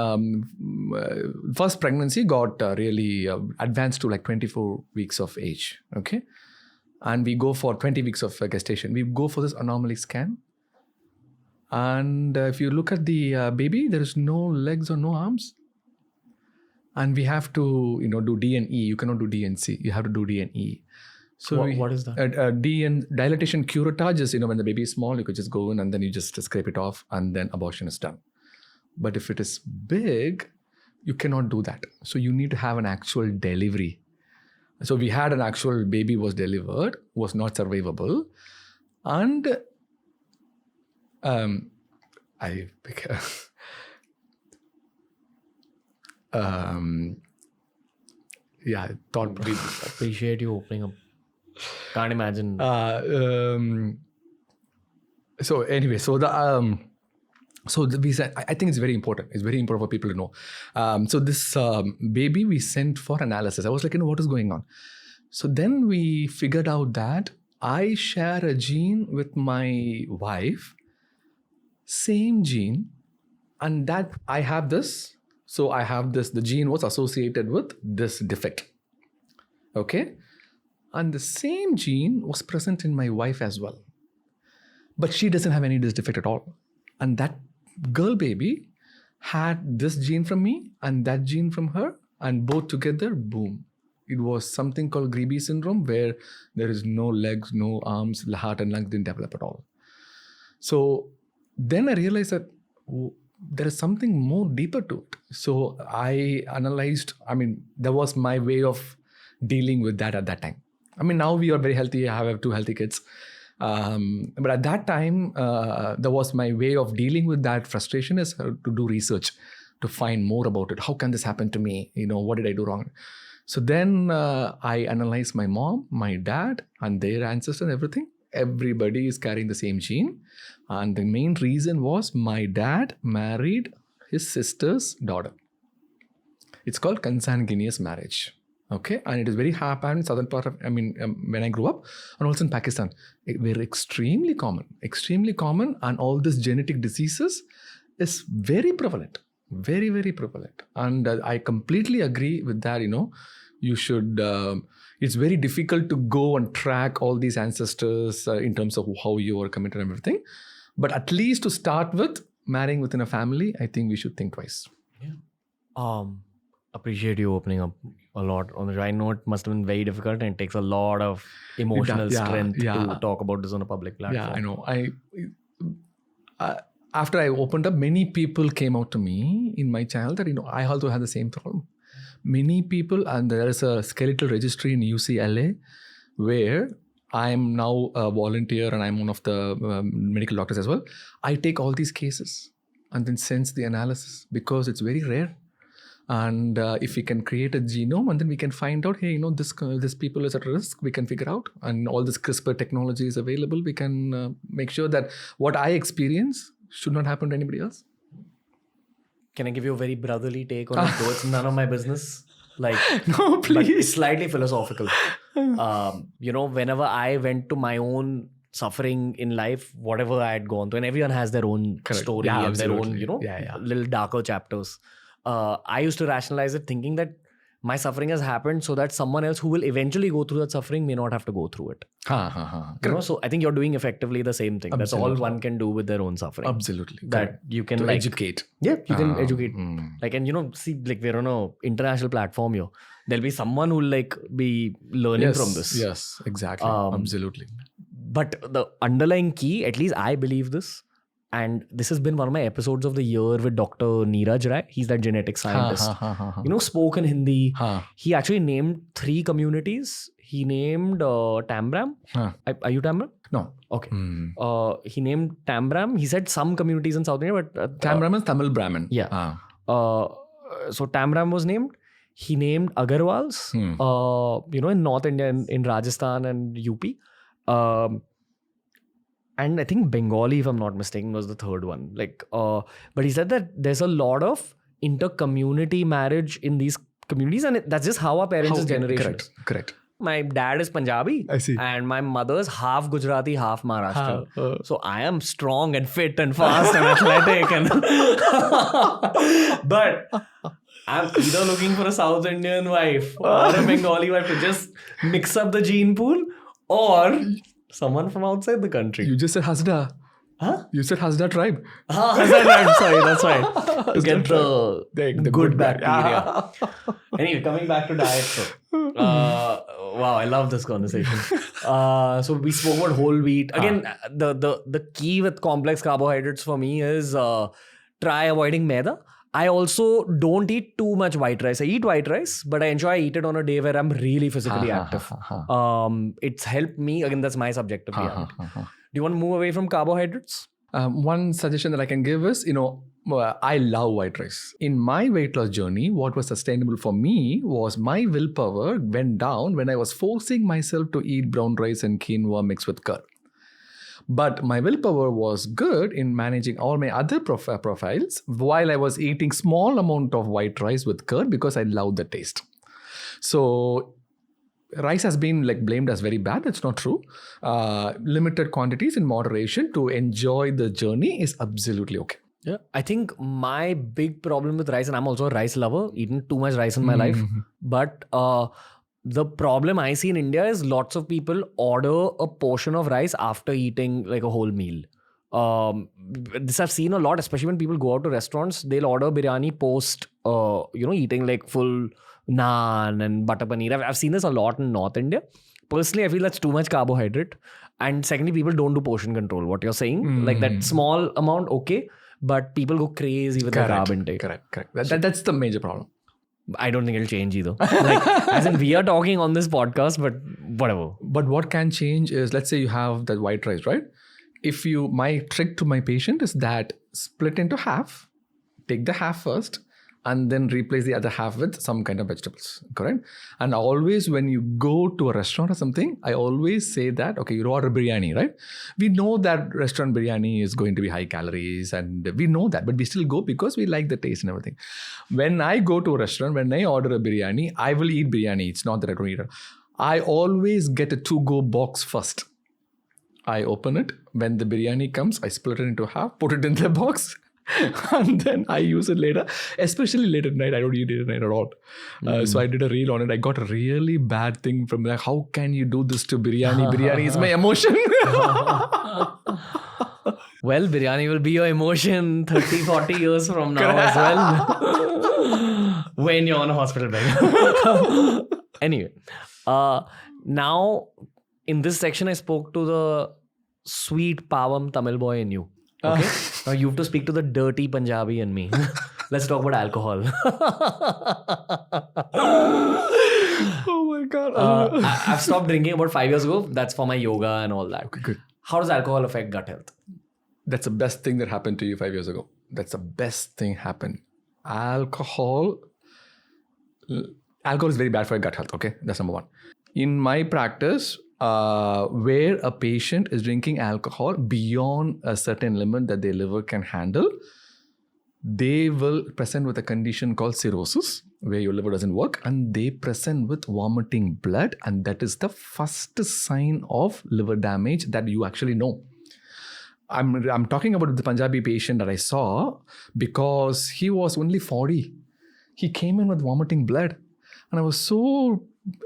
first pregnancy got really advanced to like 24 weeks of age. Okay. And we go for 20 weeks of gestation. We go for this anomaly scan. And if you look at the baby, there is no legs or no arms. And we have to, do D and E. You cannot do D and C. You have to do D and E. So what is that? Dilatation curettage is, when the baby is small, you could just go in and then you just scrape it off and then abortion is done. But if it is big, you cannot do that. So you need to have an actual delivery. So we had an actual baby was delivered, was not survivable. And Yeah, thought Appreciate you opening up. Can't imagine. So anyway, we said, I think it's very important. It's very important for people to know. So this baby we sent for analysis. I was like, what is going on? So then we figured out that I share a gene with my wife, same gene, and that I have this. So I have this, the gene was associated with this defect. Okay. And the same gene was present in my wife as well. But she doesn't have any this defect at all. And that girl baby had this gene from me and that gene from her, and both together, boom. It was something called Grebe syndrome, where there is no legs, no arms, the heart and lungs didn't develop at all. So then I realized that there is something more deeper to it. So I analyzed, that was my way of dealing with that at that time. Now we are very healthy. I have 2 healthy kids. But at that time, that was my way of dealing with that frustration, is to do research, to find more about it. How can this happen to me? What did I do wrong? So then I analyzed my mom, my dad, and their ancestors and everything. Everybody is carrying the same gene. And the main reason was my dad married his sister's daughter. It's called consanguineous marriage. Okay. And it is very happened in southern part of, when I grew up, and also in Pakistan. They're extremely common. And all these genetic diseases is very prevalent. Very, very prevalent. And I completely agree with that. You should, it's very difficult to go and track all these ancestors in terms of how you are committed and everything. But at least to start with, marrying within a family, I think we should think twice. Yeah. Appreciate you opening up a lot on the. I know it must have been very difficult, and it takes a lot of emotional strength to talk about this on a public platform. Yeah, I know. After I opened up, many people came out to me in my channel that, I also had the same problem. Many people, and there is a skeletal registry in UCLA where I'm now a volunteer and I'm one of the medical doctors as well. I take all these cases and then sends the analysis because it's very rare. And if we can create a genome and then we can find out, hey, this people is at risk, we can figure out. And all this CRISPR technology is available. We can make sure that what I experience should not happen to anybody else. Can I give you a very brotherly take on it? Though it's none of my business. No, please. But it's slightly philosophical. Whenever I went to my own suffering in life, whatever I had gone through, and everyone has their own story and their own, little darker chapters. I used to rationalize it thinking that my suffering has happened so that someone else who will eventually go through that suffering may not have to go through it. So I think you're doing effectively the same thing. Absolutely. That's all one can do with their own suffering. Absolutely. That you can educate. Yeah, you can educate. We're on an international platform here. There'll be someone who will be learning from this. Yes, exactly. Absolutely. But the underlying key, at least I believe this, and this has been one of my episodes of the year with Dr. Neeraj Rai. He's that genetic scientist. Spoke in Hindi. He actually named 3 communities. He named Tambram. Are you Tambram? No. Okay. He named Tambram. He said some communities in South India, but... Tambram is Tamil Brahmin. Yeah. So Tambram was named. He named Agarwals, in North India, in Rajasthan and UP. And I think Bengali, if I'm not mistaken, was the third one. But he said that there's a lot of inter-community marriage in these communities, and that's just how our parents' generation is. Correct. My dad is Punjabi. I see. And my mother's half Gujarati, half Maharashtra. So I am strong and fit and fast and athletic. But I'm either looking for a South Indian wife or a Bengali wife to just mix up the gene pool, or someone from outside the country. You just said Hasda. Huh? You said Hasda tribe. Hasda tribe. Sorry, that's right. To get the good bacteria. Anyway, coming back to diet. Wow, I love this conversation. So we spoke about whole wheat. Again, the key with complex carbohydrates for me is try avoiding maida. I also don't eat too much white rice. I eat white rice, but I eat it on a day where I'm really physically active. It's helped me. Again, that's my subjective reality. Do you want to move away from carbohydrates? One suggestion that I can give is, I love white rice. In my weight loss journey, what was sustainable for me was my willpower went down when I was forcing myself to eat brown rice and quinoa mixed with curd. But my willpower was good in managing all my other profiles while I was eating small amount of white rice with curd because I love the taste. So rice has been blamed as very bad. That's not true. Limited quantities in moderation to enjoy the journey is absolutely okay. Yeah, I think my big problem with rice, and I'm also a rice lover, eaten too much rice in my life. But the problem I see in India is lots of people order a portion of rice after eating a whole meal. This I've seen a lot, especially when people go out to restaurants. They'll order biryani post, eating full naan and butter paneer. I've seen this a lot in North India. Personally, I feel that's too much carbohydrate. And secondly, people don't do portion control. What you're saying, that small amount, okay. But people go crazy with the carb intake. Correct. That's the major problem. I don't think it'll change either. As in, we are talking on this podcast, but whatever. But what can change is, let's say you have that white rice, right? My trick to my patient is that split into half, take the half first, and then replace the other half with some kind of vegetables, correct? And always when you go to a restaurant or something, I always say that, okay, you order biryani, right? We know that restaurant biryani is going to be high calories and we know that, but we still go because we like the taste and everything. When I go to a restaurant, when I order a biryani, I will eat biryani. It's not that I don't eat it. I always get a to-go box first. I open it. When the biryani comes, I split it into half, put it in the box. And then I use it later, especially late at night. I don't eat it at night at all. So I did a reel on it. I got a really bad thing from that. How can you do this to biryani? Biryani is my emotion. Well, biryani will be your emotion 30, 40 years from now as well. When you're on a hospital bed. Anyway, now in this section, I spoke to the sweet Pavam Tamil boy in you. Okay. Now you have to speak to the dirty Punjabi in me. Let's talk about alcohol. Oh my God. I've stopped drinking about 5 years ago. That's for my yoga and all that. Okay, good. How does alcohol affect gut health? That's the best thing that happened to you 5 years ago. That's the best thing happened. Alcohol is very bad for your gut health. Okay. That's number one. In my practice, where a patient is drinking alcohol beyond a certain limit that their liver can handle, they will present with a condition called cirrhosis, where your liver doesn't work, and they present with vomiting blood, and that is the first sign of liver damage that you actually know. I'm talking about the Punjabi patient that I saw because he was only 40. He came in with vomiting blood, and I was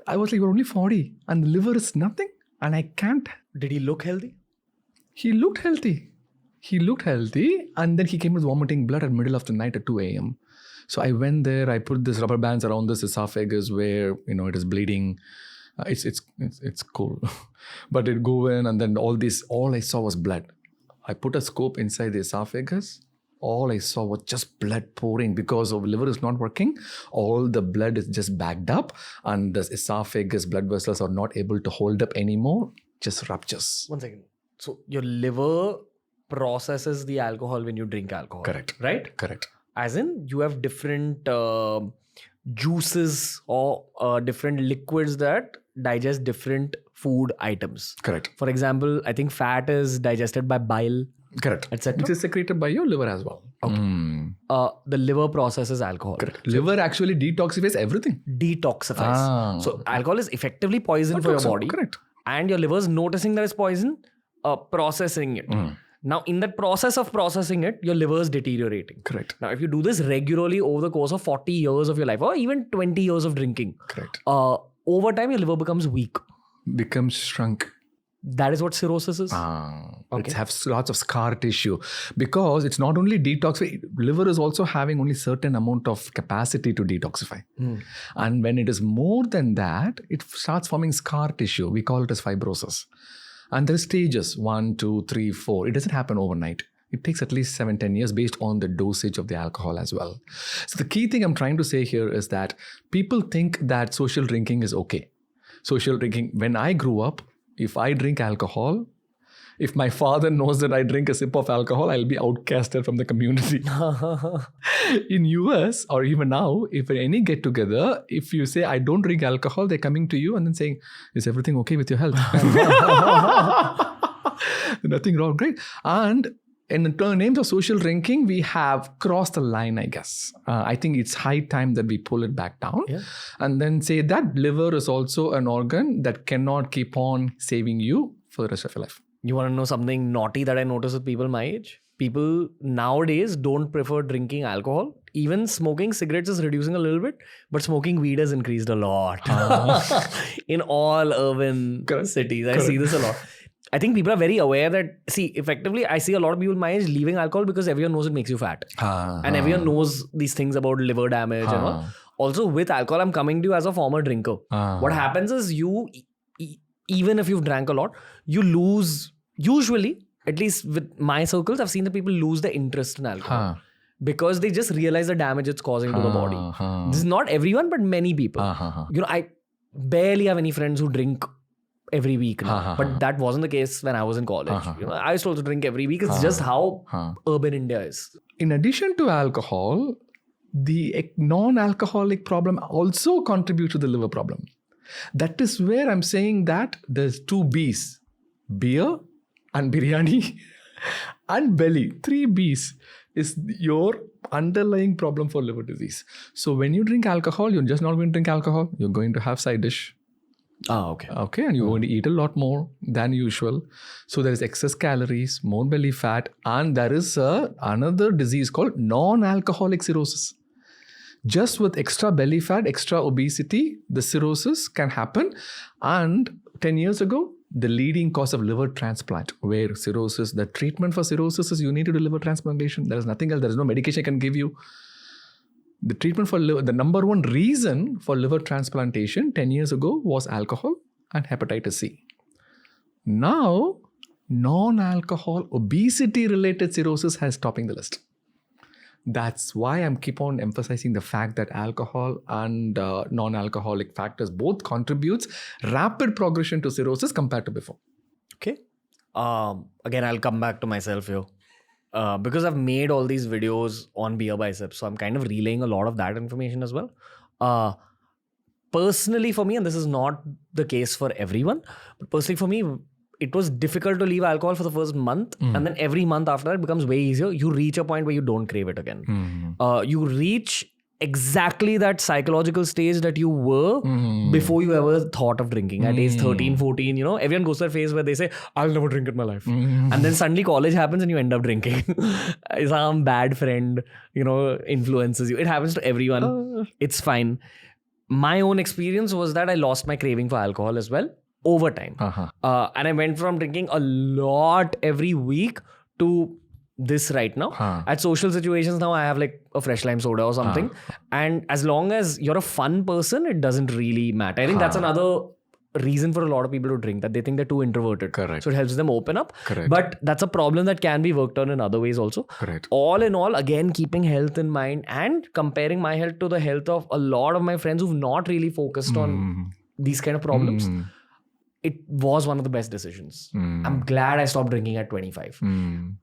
like, you're only 40 and the liver is nothing and I can't. Did he look healthy? He looked healthy. And then he came with vomiting blood at middle of the night at 2 a.m. So I went there, I put this rubber bands around this esophagus where, it is bleeding. It's cool. But it go in and then all I saw was blood. I put a scope inside the esophagus. All I saw was just blood pouring because the liver is not working. All the blood is just backed up and the esophagus blood vessels are not able to hold up anymore. Just ruptures. 1 second. So your liver processes the alcohol when you drink alcohol. Correct. Right? Correct. As in you have different juices or different liquids that digest different food items. Correct. For example, I think fat is digested by bile. Correct. Etc. It is secreted by your liver as well. Okay. The liver processes alcohol. Correct. Liver actually detoxifies everything. Detoxifies. So alcohol is effectively poison for your body. Correct. And your liver is noticing that it's poison, processing it. Now, in that process of processing it, your liver is deteriorating. Correct. Now, if you do this regularly over the course of 40 years of your life or even 20 years of drinking, correct. Over time, your liver becomes weak. Becomes shrunk. That is what cirrhosis is. It has lots of scar tissue because it's not only detoxify. Liver is also having only certain amount of capacity to detoxify. And when it is more than that, it starts forming scar tissue. We call it as fibrosis. And there are stages 1, 2, 3, 4. It doesn't happen overnight. It takes at least 7-10 years based on the dosage of the alcohol as well. So the key thing I'm trying to say here is that people think that social drinking is okay. Social drinking, when I grew up, if I drink alcohol, If my father knows that I drink a sip of alcohol, I'll be outcasted from the community. In US or even now, if at any get together, if you say I don't drink alcohol, they're coming to you and then saying, is everything okay with your health? Nothing wrong, great. And in terms of social drinking, we have crossed the line, I guess. I think it's high time that we pull it back down and then say that liver is also an organ that cannot keep on saving you for the rest of your life. You want to know something naughty that I notice with people my age? People nowadays don't prefer drinking alcohol. Even smoking cigarettes is reducing a little bit, but smoking weed has increased a lot. In all urban cities, I see this a lot. I think people are very aware that, effectively, I see a lot of people my age leaving alcohol because everyone knows it makes you fat. And everyone knows these things about liver damage and all. Also, with alcohol, I'm coming to you as a former drinker. What happens is you, even if you've drank a lot, you lose, usually, at least with my circles, I've seen that people lose the interest in alcohol. Because they just realize the damage it's causing to the body. This is not everyone, but many people. I barely have any friends who drink every week now. But that wasn't the case when I was in college. I used to also drink every week. It's just how urban India is. In addition to alcohol, the non-alcoholic problem also contributes to the liver problem. That is where I'm saying that there's 2 B's. Beer and biryani and belly. 3 B's is your underlying problem for liver disease. So when you drink alcohol, you're just not going to drink alcohol. You're going to have side dish. Okay. Okay, and you're going to eat a lot more than usual. So there is excess calories, more belly fat, and there is another disease called non-alcoholic cirrhosis. Just with extra belly fat, extra obesity, the cirrhosis can happen. And 10 years ago, the leading cause of liver transplant, where cirrhosis, the treatment for cirrhosis is you need to do liver transplantation. There is nothing else. There is no medication I can give you. The treatment for liver, the number one reason for liver transplantation 10 years ago was alcohol and hepatitis C. Now, non-alcohol obesity-related cirrhosis has topping the list. That's why I'm keep on emphasizing the fact that alcohol and non-alcoholic factors both contributes rapid progression to cirrhosis compared to before. Okay. Again, I'll come back to myself here. Because I've made all these videos on BeerBiceps, so I'm kind of relaying a lot of that information as well. Personally for me, and this is not the case for everyone, but personally for me, it was difficult to leave alcohol for the first month. And then every month after that, it becomes way easier. You reach a point where you don't crave it again. You reach exactly that psychological stage that you were before you ever thought of drinking. At age 13, 14, everyone goes to that phase where they say, I'll never drink in my life. And then suddenly college happens and you end up drinking. Some bad friend, influences you. It happens to everyone. It's fine. My own experience was that I lost my craving for alcohol as well over time. And I went from drinking a lot every week to this right now. At social situations now, I have like a fresh lime soda or something. And as long as you're a fun person, it doesn't really matter. I think that's another reason for a lot of people to drink, that they think they're too introverted. Correct. So it helps them open up. Correct. But that's a problem that can be worked on in other ways also. Correct. All in all, again, keeping health in mind and comparing my health to the health of a lot of my friends who've not really focused on these kind of problems. It was one of the best decisions. I'm glad I stopped drinking at 25.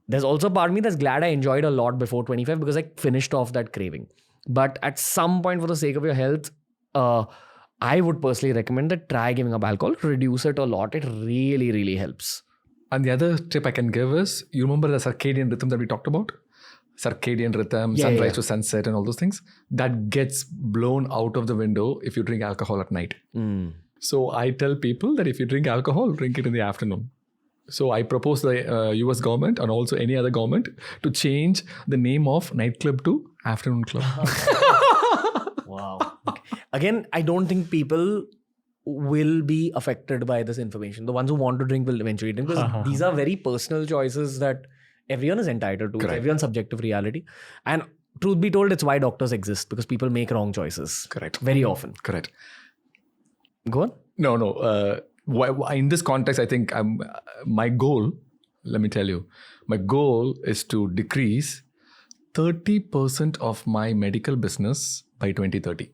There's also a part of me that's glad I enjoyed a lot before 25 because I finished off that craving. But at some point, for the sake of your health, I would personally recommend that try giving up alcohol, reduce it a lot. It really, really helps. And the other tip I can give is, you remember the circadian rhythm that we talked about? Circadian rhythm, sunrise to sunset and all those things. That gets blown out of the window if you drink alcohol at night. So I tell people that if you drink alcohol, drink it in the afternoon. So I propose the US government and also any other government to change the name of nightclub to afternoon club. Wow. Okay. Again, I don't think people will be affected by this information. The ones who want to drink will eventually drink, because these are very personal choices that everyone is entitled to. It's everyone's subjective reality. And truth be told, it's why doctors exist, because people make wrong choices. Correct. Very often. Correct. Go on. No. In this context, I think my goal, let me tell you, my goal is to decrease 30% of my medical business by 2030.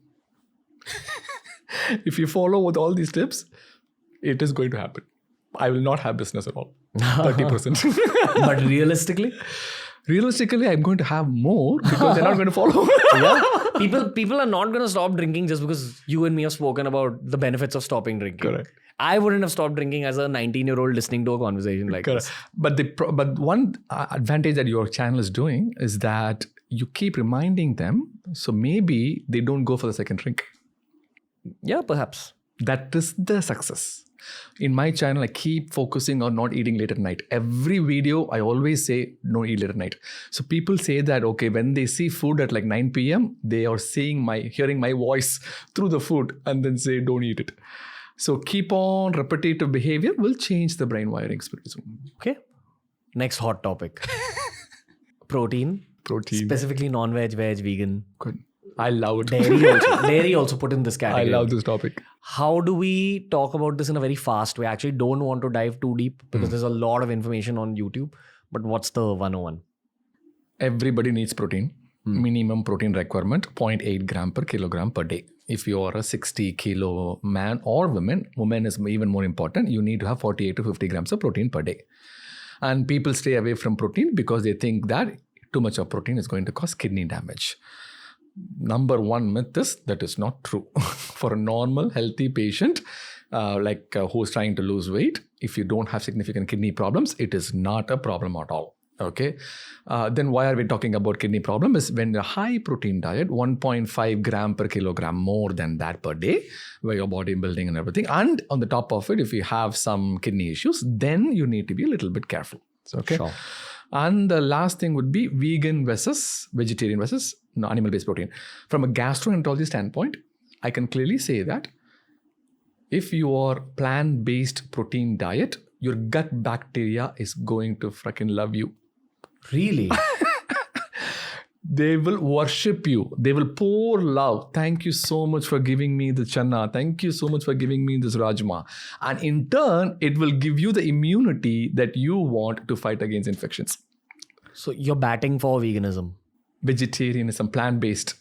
If you follow with all these tips, it is going to happen. I will not have business at all. 30%. But realistically? Realistically, I'm going to have more because they're not going to follow. Yeah. People are not going to stop drinking just because you and me have spoken about the benefits of stopping drinking. Correct. I wouldn't have stopped drinking as a 19-year-old listening to a conversation like this. But one advantage that your channel is doing is that you keep reminding them. So maybe they don't go for the second drink. Yeah, perhaps. That is the success. In my channel, I keep focusing on not eating late at night. Every video, I always say, don't eat late at night. So people say that, okay, when they see food at like 9 p.m., they are hearing my voice through the food and then say, don't eat it. So keep on repetitive behavior will change the brain wiring pretty soon. Okay. Next hot topic. Protein. Specifically non-veg, veg, vegan. Good. I love it. Dairy also put in this category. I love this topic. How do we talk about this in a very fast way? I actually don't want to dive too deep because there's a lot of information on YouTube. But what's the 101? Everybody needs protein. Minimum protein requirement, 0.8 gram per kilogram per day. If you are a 60 kilo man or woman is even more important. You need to have 48 to 50 grams of protein per day. And people stay away from protein because they think that too much of protein is going to cause kidney damage. Number one myth is that is not true. For a normal, healthy patient, who's trying to lose weight, if you don't have significant kidney problems, it is not a problem at all. Okay. Then why are we talking about kidney problem? Is when a high protein diet, 1.5 gram per kilogram more than that per day, where your body building and everything. And on the top of it, if you have some kidney issues, then you need to be a little bit careful. Okay. Sure. And the last thing would be vegan versus vegetarian versus animal-based protein. From a gastroenterologist standpoint, I can clearly say that if you are plant-based protein diet, your gut bacteria is going to freaking love you. Really? They will worship you. They will pour love. Thank you so much for giving me the chana. Thank you so much for giving me this rajma. And in turn, it will give you the immunity that you want to fight against infections. So you're batting for veganism. Vegetarianism, plant-based.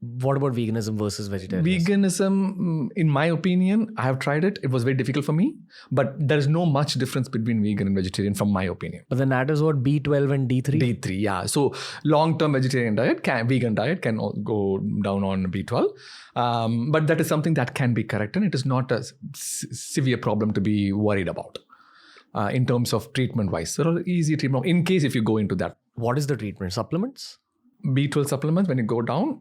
What about veganism versus vegetarianism? Veganism, in my opinion, I have tried it. It was very difficult for me. But there's no much difference between vegan and vegetarian from my opinion. But then that is what B12 and D3? D3, yeah. So long-term vegetarian diet, vegan diet can go down on B12. But that is something that can be corrected. It is not a severe problem to be worried about. In terms of treatment-wise, there are easy treatment in case if you go into that. What is the treatment? Supplements? B12 supplements, when you go down,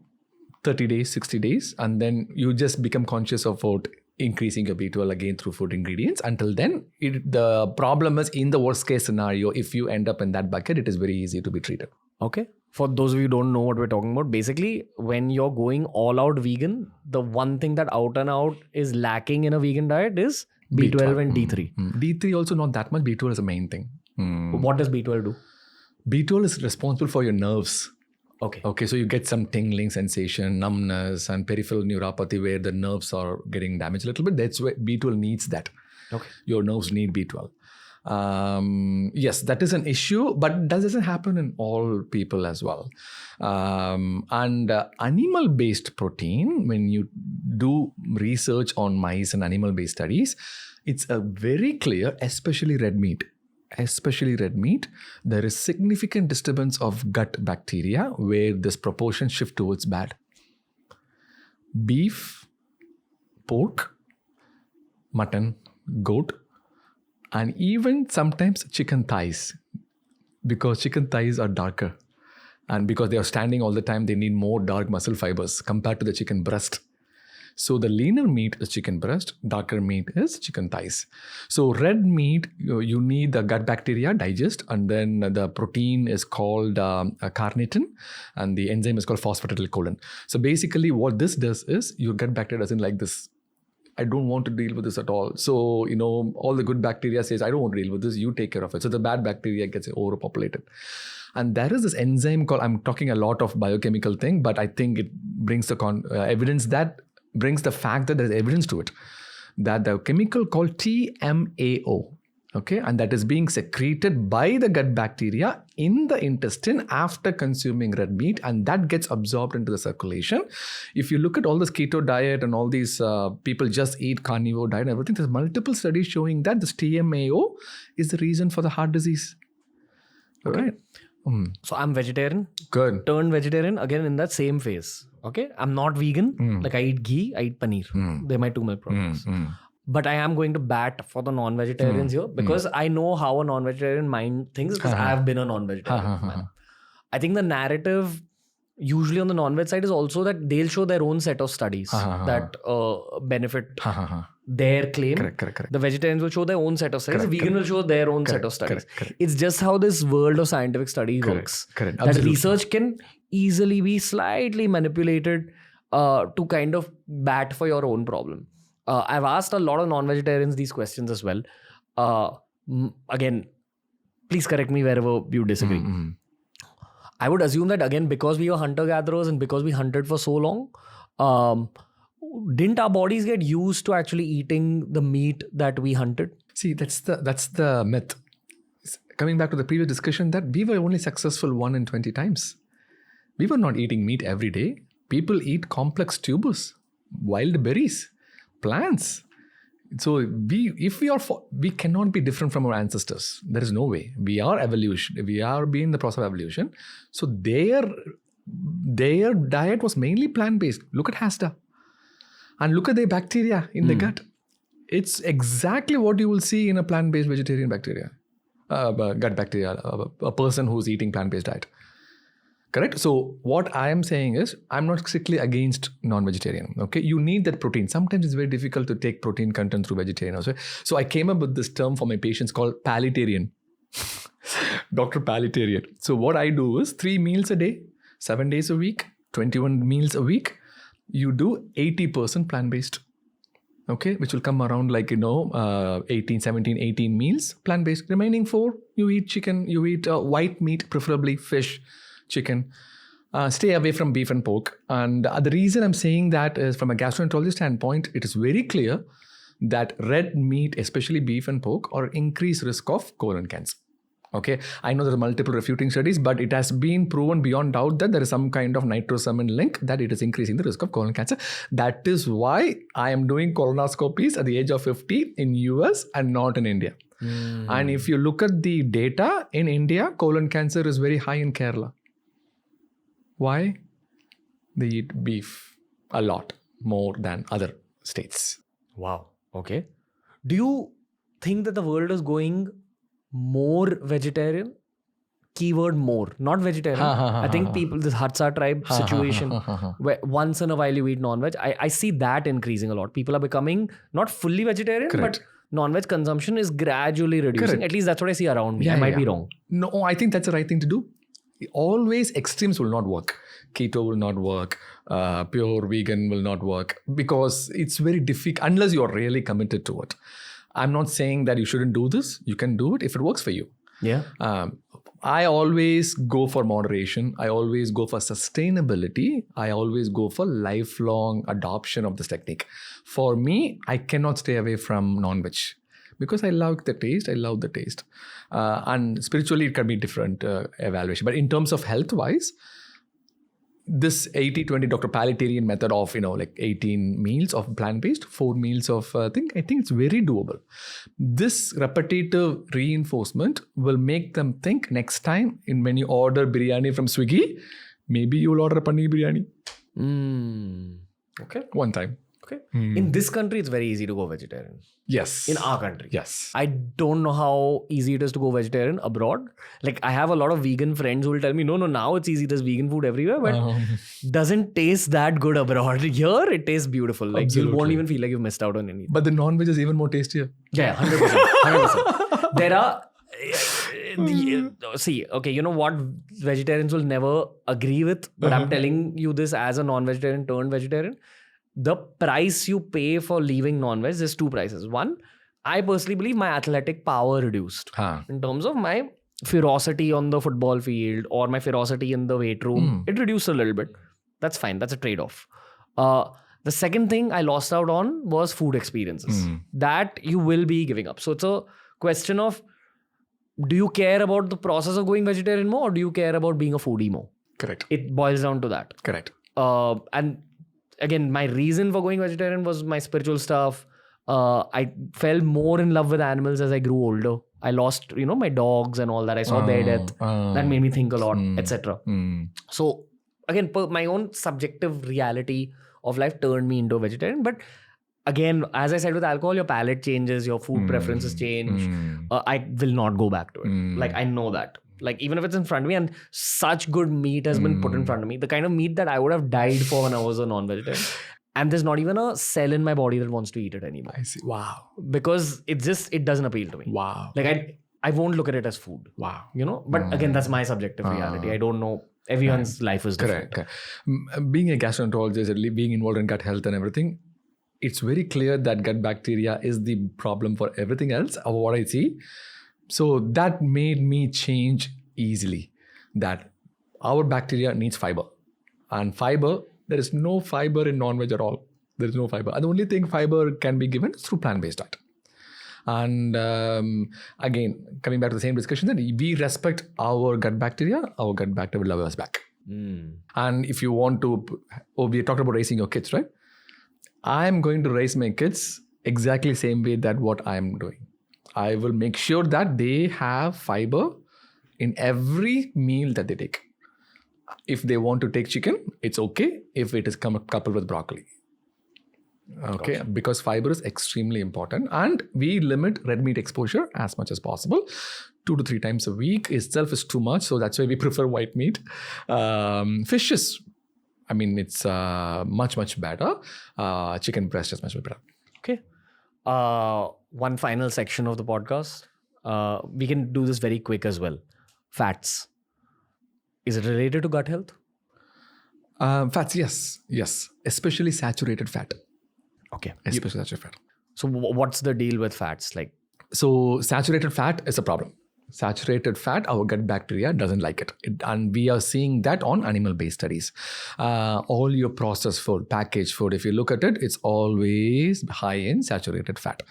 30 days, 60 days, and then you just become conscious about increasing your B12 again through food ingredients. Until then, the problem is in the worst case scenario, if you end up in that bucket, it is very easy to be treated. Okay. For those of you who don't know what we're talking about, basically, when you're going all out vegan, the one thing that out and out is lacking in a vegan diet is B12 and D3. D3 also not that much. B12 is the main thing. What does B12 do? B12 is responsible for your nerves. Okay, so you get some tingling sensation, numbness, and peripheral neuropathy where the nerves are getting damaged a little bit. That's why B12 needs that. Okay. Your nerves need B12. Yes, that is an issue, but that doesn't happen in all people as well. And animal-based protein, when you do research on mice and animal-based studies, it's a very clear, especially red meat, there is significant disturbance of gut bacteria where this proportion shift towards bad. Beef, pork, mutton, goat, and even sometimes chicken thighs, because chicken thighs are darker. And because they are standing all the time, they need more dark muscle fibers compared to the chicken breast. So the leaner meat is chicken breast, darker meat is chicken thighs. So red meat, you need the gut bacteria digest, and then the protein is called carnitin, and the enzyme is called phosphatidylcholine. So basically what this does is your gut bacteria doesn't like this. I don't want to deal with this at all. So, all the good bacteria says, I don't want to deal with this, you take care of it. So the bad bacteria gets overpopulated. And there is this enzyme called, I'm talking a lot of biochemical thing, but I think it brings the evidence that brings the fact that there's evidence to it, that the chemical called TMAO, Okay, and that is being secreted by the gut bacteria in the intestine after consuming red meat, and that gets absorbed into the circulation. If you look at all this keto diet and all these people just eat carnivore diet and everything, there's multiple studies showing that this TMAO is the reason for the heart disease. All right. So I'm vegetarian. Good. Turned vegetarian again in that same phase. Okay, I'm not vegan. Like I eat ghee, I eat paneer. They're my two milk products. But I am going to bat for the non-vegetarians here because I know how a non-vegetarian mind thinks because I have been a non-vegetarian man. I think the narrative usually on the non-veg side is also that they'll show their own set of studies that benefit their claim. Correct. The vegetarians will show their own set of studies. The vegan will show their own set of studies. Correct. It's just how this world of scientific studies works. Correct. That research can easily be slightly manipulated to kind of bat for your own problem. I've asked a lot of non-vegetarians these questions as well. Again, please correct me wherever you disagree. I would assume that again, because we were hunter-gatherers and because we hunted for so long, didn't our bodies get used to actually eating the meat that we hunted? See, that's the myth. Coming back to the previous discussion, that we were only successful 1 in 20 times. We were not eating meat every day. People eat complex tubers, wild berries, plants. So we cannot be different from our ancestors. There is no way. We are evolution. We are being the process of evolution. So their diet was mainly plant-based. Look at Hasta. And look at the bacteria in the gut. It's exactly what you will see in a plant-based vegetarian bacteria. Gut bacteria, a person who's eating plant-based diet. Correct? So what I am saying is, I'm not strictly against non-vegetarian. Okay, you need that protein. Sometimes it's very difficult to take protein content through vegetarian also. So I came up with this term for my patients called palitarian. Dr. Palitarian. So what I do is 3 meals a day, 7 days a week, 21 meals a week. You do 80% plant-based. Okay, which will come around like, 18 meals plant-based. Remaining 4, you eat chicken, you eat white meat, preferably fish, chicken. Stay away from beef and pork. And the reason I'm saying that is from a gastroenterologist standpoint, it is very clear that red meat, especially beef and pork, are increased risk of colon cancer. Okay, I know there are multiple refuting studies, but it has been proven beyond doubt that there is some kind of nitrosamine link that it is increasing the risk of colon cancer. That is why I am doing colonoscopies at the age of 50 in US and not in India. And if you look at the data in India, colon cancer is very high in Kerala. Why? They eat beef a lot more than other states. Wow. Okay. Do you think that the world is going more vegetarian? Keyword more, not vegetarian. I think people, this Hatsa tribe situation, where once in a while you eat non-veg, I see that increasing a lot. People are becoming not fully vegetarian, but non-veg consumption is gradually reducing. At least that's what I see around me. I might be wrong. No, I think that's the right thing to do. Always extremes will not work. Keto will not work. Pure vegan will not work because it's very difficult unless you're really committed to it. I'm not saying that you shouldn't do this. You can do it if it works for you. Yeah. I always go for moderation. I always go for sustainability. I always go for lifelong adoption of this technique. For me, I cannot stay away from non-veg because I love the taste. I love the taste. And spiritually, it can be different evaluation. But in terms of health-wise, this 80-20 Dr. Palitarian method of, like 18 meals of plant-based, 4 meals of thing, I think it's very doable. This repetitive reinforcement will make them think next time when you order biryani from Swiggy, maybe you'll order paneer biryani. Okay. One time. Okay. In this country, it's very easy to go vegetarian. Yes. In our country. Yes. I don't know how easy it is to go vegetarian abroad. Like I have a lot of vegan friends who will tell me, no, now it's easy. There's vegan food everywhere, but doesn't taste that good abroad. Here, it tastes beautiful. Like you won't even feel like you've missed out on anything. But the non-veg is even more tastier. Yeah, 100%. There are... see, okay, you know what vegetarians will never agree with, but I'm telling you this as a non-vegetarian turned vegetarian. The price you pay for leaving non-veg, there's 2 prices. One, I personally believe my athletic power reduced in terms of my ferocity on the football field or my ferocity in the weight room. It reduced a little bit. That's fine. That's a trade-off. The second thing I lost out on was food experiences that you will be giving up. So it's a question of, do you care about the process of going vegetarian more, or do you care about being a foodie more? Correct. It boils down to that. Correct. And again, my reason for going vegetarian was my spiritual stuff. I fell more in love with animals as I grew older. I lost, my dogs and all that. I saw their death. That made me think a lot, etc. So again, my own subjective reality of life turned me into a vegetarian. But again, as I said with alcohol, your palate changes, your food preferences change. I will not go back to it. Like, I know that. Like, even if it's in front of me and such good meat has been put in front of me, the kind of meat that I would have died for when I was a non-vegetarian. And there's not even a cell in my body that wants to eat it anymore. I see. Wow. Because it doesn't appeal to me. Wow. Like, I won't look at it as food. Wow. But again, that's my subjective reality. I don't know. Everyone's life is different. Correct. Being a gastroenterologist, being involved in gut health and everything, it's very clear that gut bacteria is the problem for everything else of what I see. So that made me change easily that our bacteria needs fiber. And fiber, there is no fiber in non-veg at all. There is no fiber. And the only thing fiber can be given is through plant-based diet. And again, coming back to the same discussion, that we respect our gut bacteria will love us back. And if you want to, we talked about raising your kids, right? I'm going to raise my kids exactly the same way that what I'm doing. I will make sure that they have fiber in every meal that they take. If they want to take chicken, it's okay if it is coupled with broccoli. Okay, because fiber is extremely important, and we limit red meat exposure as much as possible. 2 to 3 times a week itself is too much, so that's why we prefer white meat. Fish is, it's much better. Chicken breast is much better. Okay. One final section of the podcast. We can do this very quick as well. Fats. Is it related to gut health? Fats, yes. Especially saturated fat. Okay. Especially saturated fat. So what's the deal with fats? So saturated fat is a problem. Saturated fat, our gut bacteria doesn't like it. And we are seeing that on animal-based studies. All your processed food, packaged food, if you look at it, it's always high in saturated fat.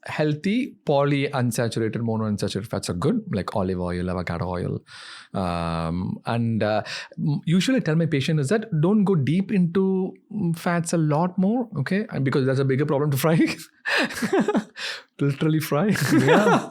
Healthy polyunsaturated, monounsaturated fats are good, like olive oil, avocado oil. Usually I tell my patient is that don't go deep into fats a lot more, okay? And because that's a bigger problem to fry. Literally fry. Yeah.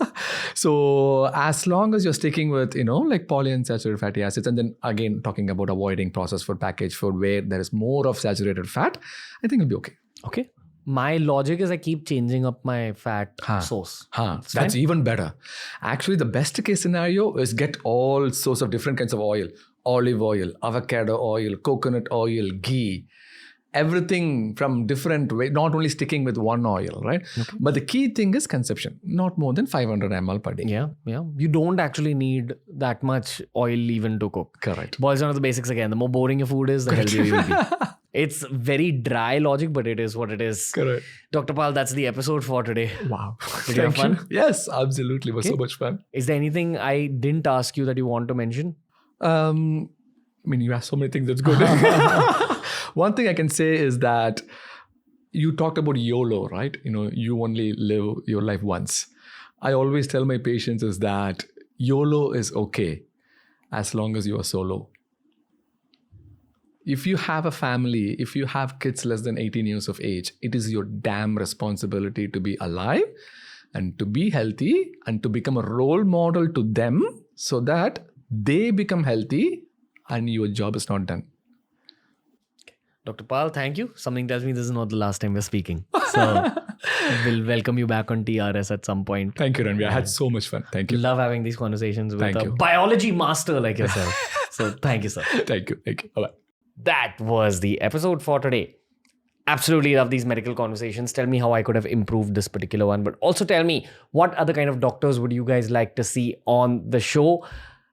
So as long as you're sticking with, like polyunsaturated fatty acids, and then again, talking about avoiding processed food, packaged food, where there is more of saturated fat, I think it'll be okay. Okay. My logic is I keep changing up my fat source. That's even better. Actually, the best case scenario is get all sorts of different kinds of oil. Olive oil, avocado oil, coconut oil, ghee. Everything from different way, not only sticking with one oil, right? Okay. But the key thing is consumption, not more than 500 ml per day. Yeah. You don't actually need that much oil even to cook. Correct. Boils down to the basics again. The more boring your food is, the healthier you will be. It's very dry logic, but it is what it is. Correct. Dr. Pal, that's the episode for today. Wow. Did you have fun? Yes, absolutely. It was so much fun. Is there anything I didn't ask you that you want to mention? You asked so many things. That's good. One thing I can say is that you talked about YOLO, right? You only live your life once. I always tell my patients is that YOLO is okay as long as you are solo. If you have a family, if you have kids less than 18 years of age, it is your damn responsibility to be alive and to be healthy and to become a role model to them so that they become healthy and your job is not done. Dr. Pal, thank you. Something tells me this is not the last time we're speaking. So we'll welcome you back on TRS at some point. Thank you, Ranveer. I had so much fun. Thank you. Love having these conversations with a biology master like yourself. So thank you, sir. Thank you. Bye-bye. That was the episode for today. Absolutely love these medical conversations. Tell me how I could have improved this particular one, but also tell me what other kind of doctors would you guys like to see on the show.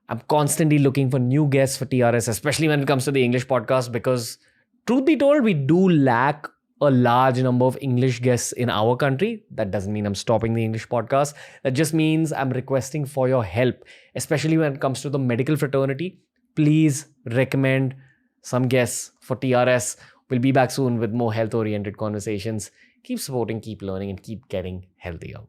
I'm constantly looking for new guests for TRS, especially when it comes to the English podcast, because truth be told, we do lack a large number of English guests in our country. That doesn't mean I'm stopping the English podcast. That just means I'm requesting for your help, especially when it comes to the medical fraternity. Please recommend some guests for TRS. We'll be back soon with more health-oriented conversations. keep supporting, keep learning, and keep getting healthier.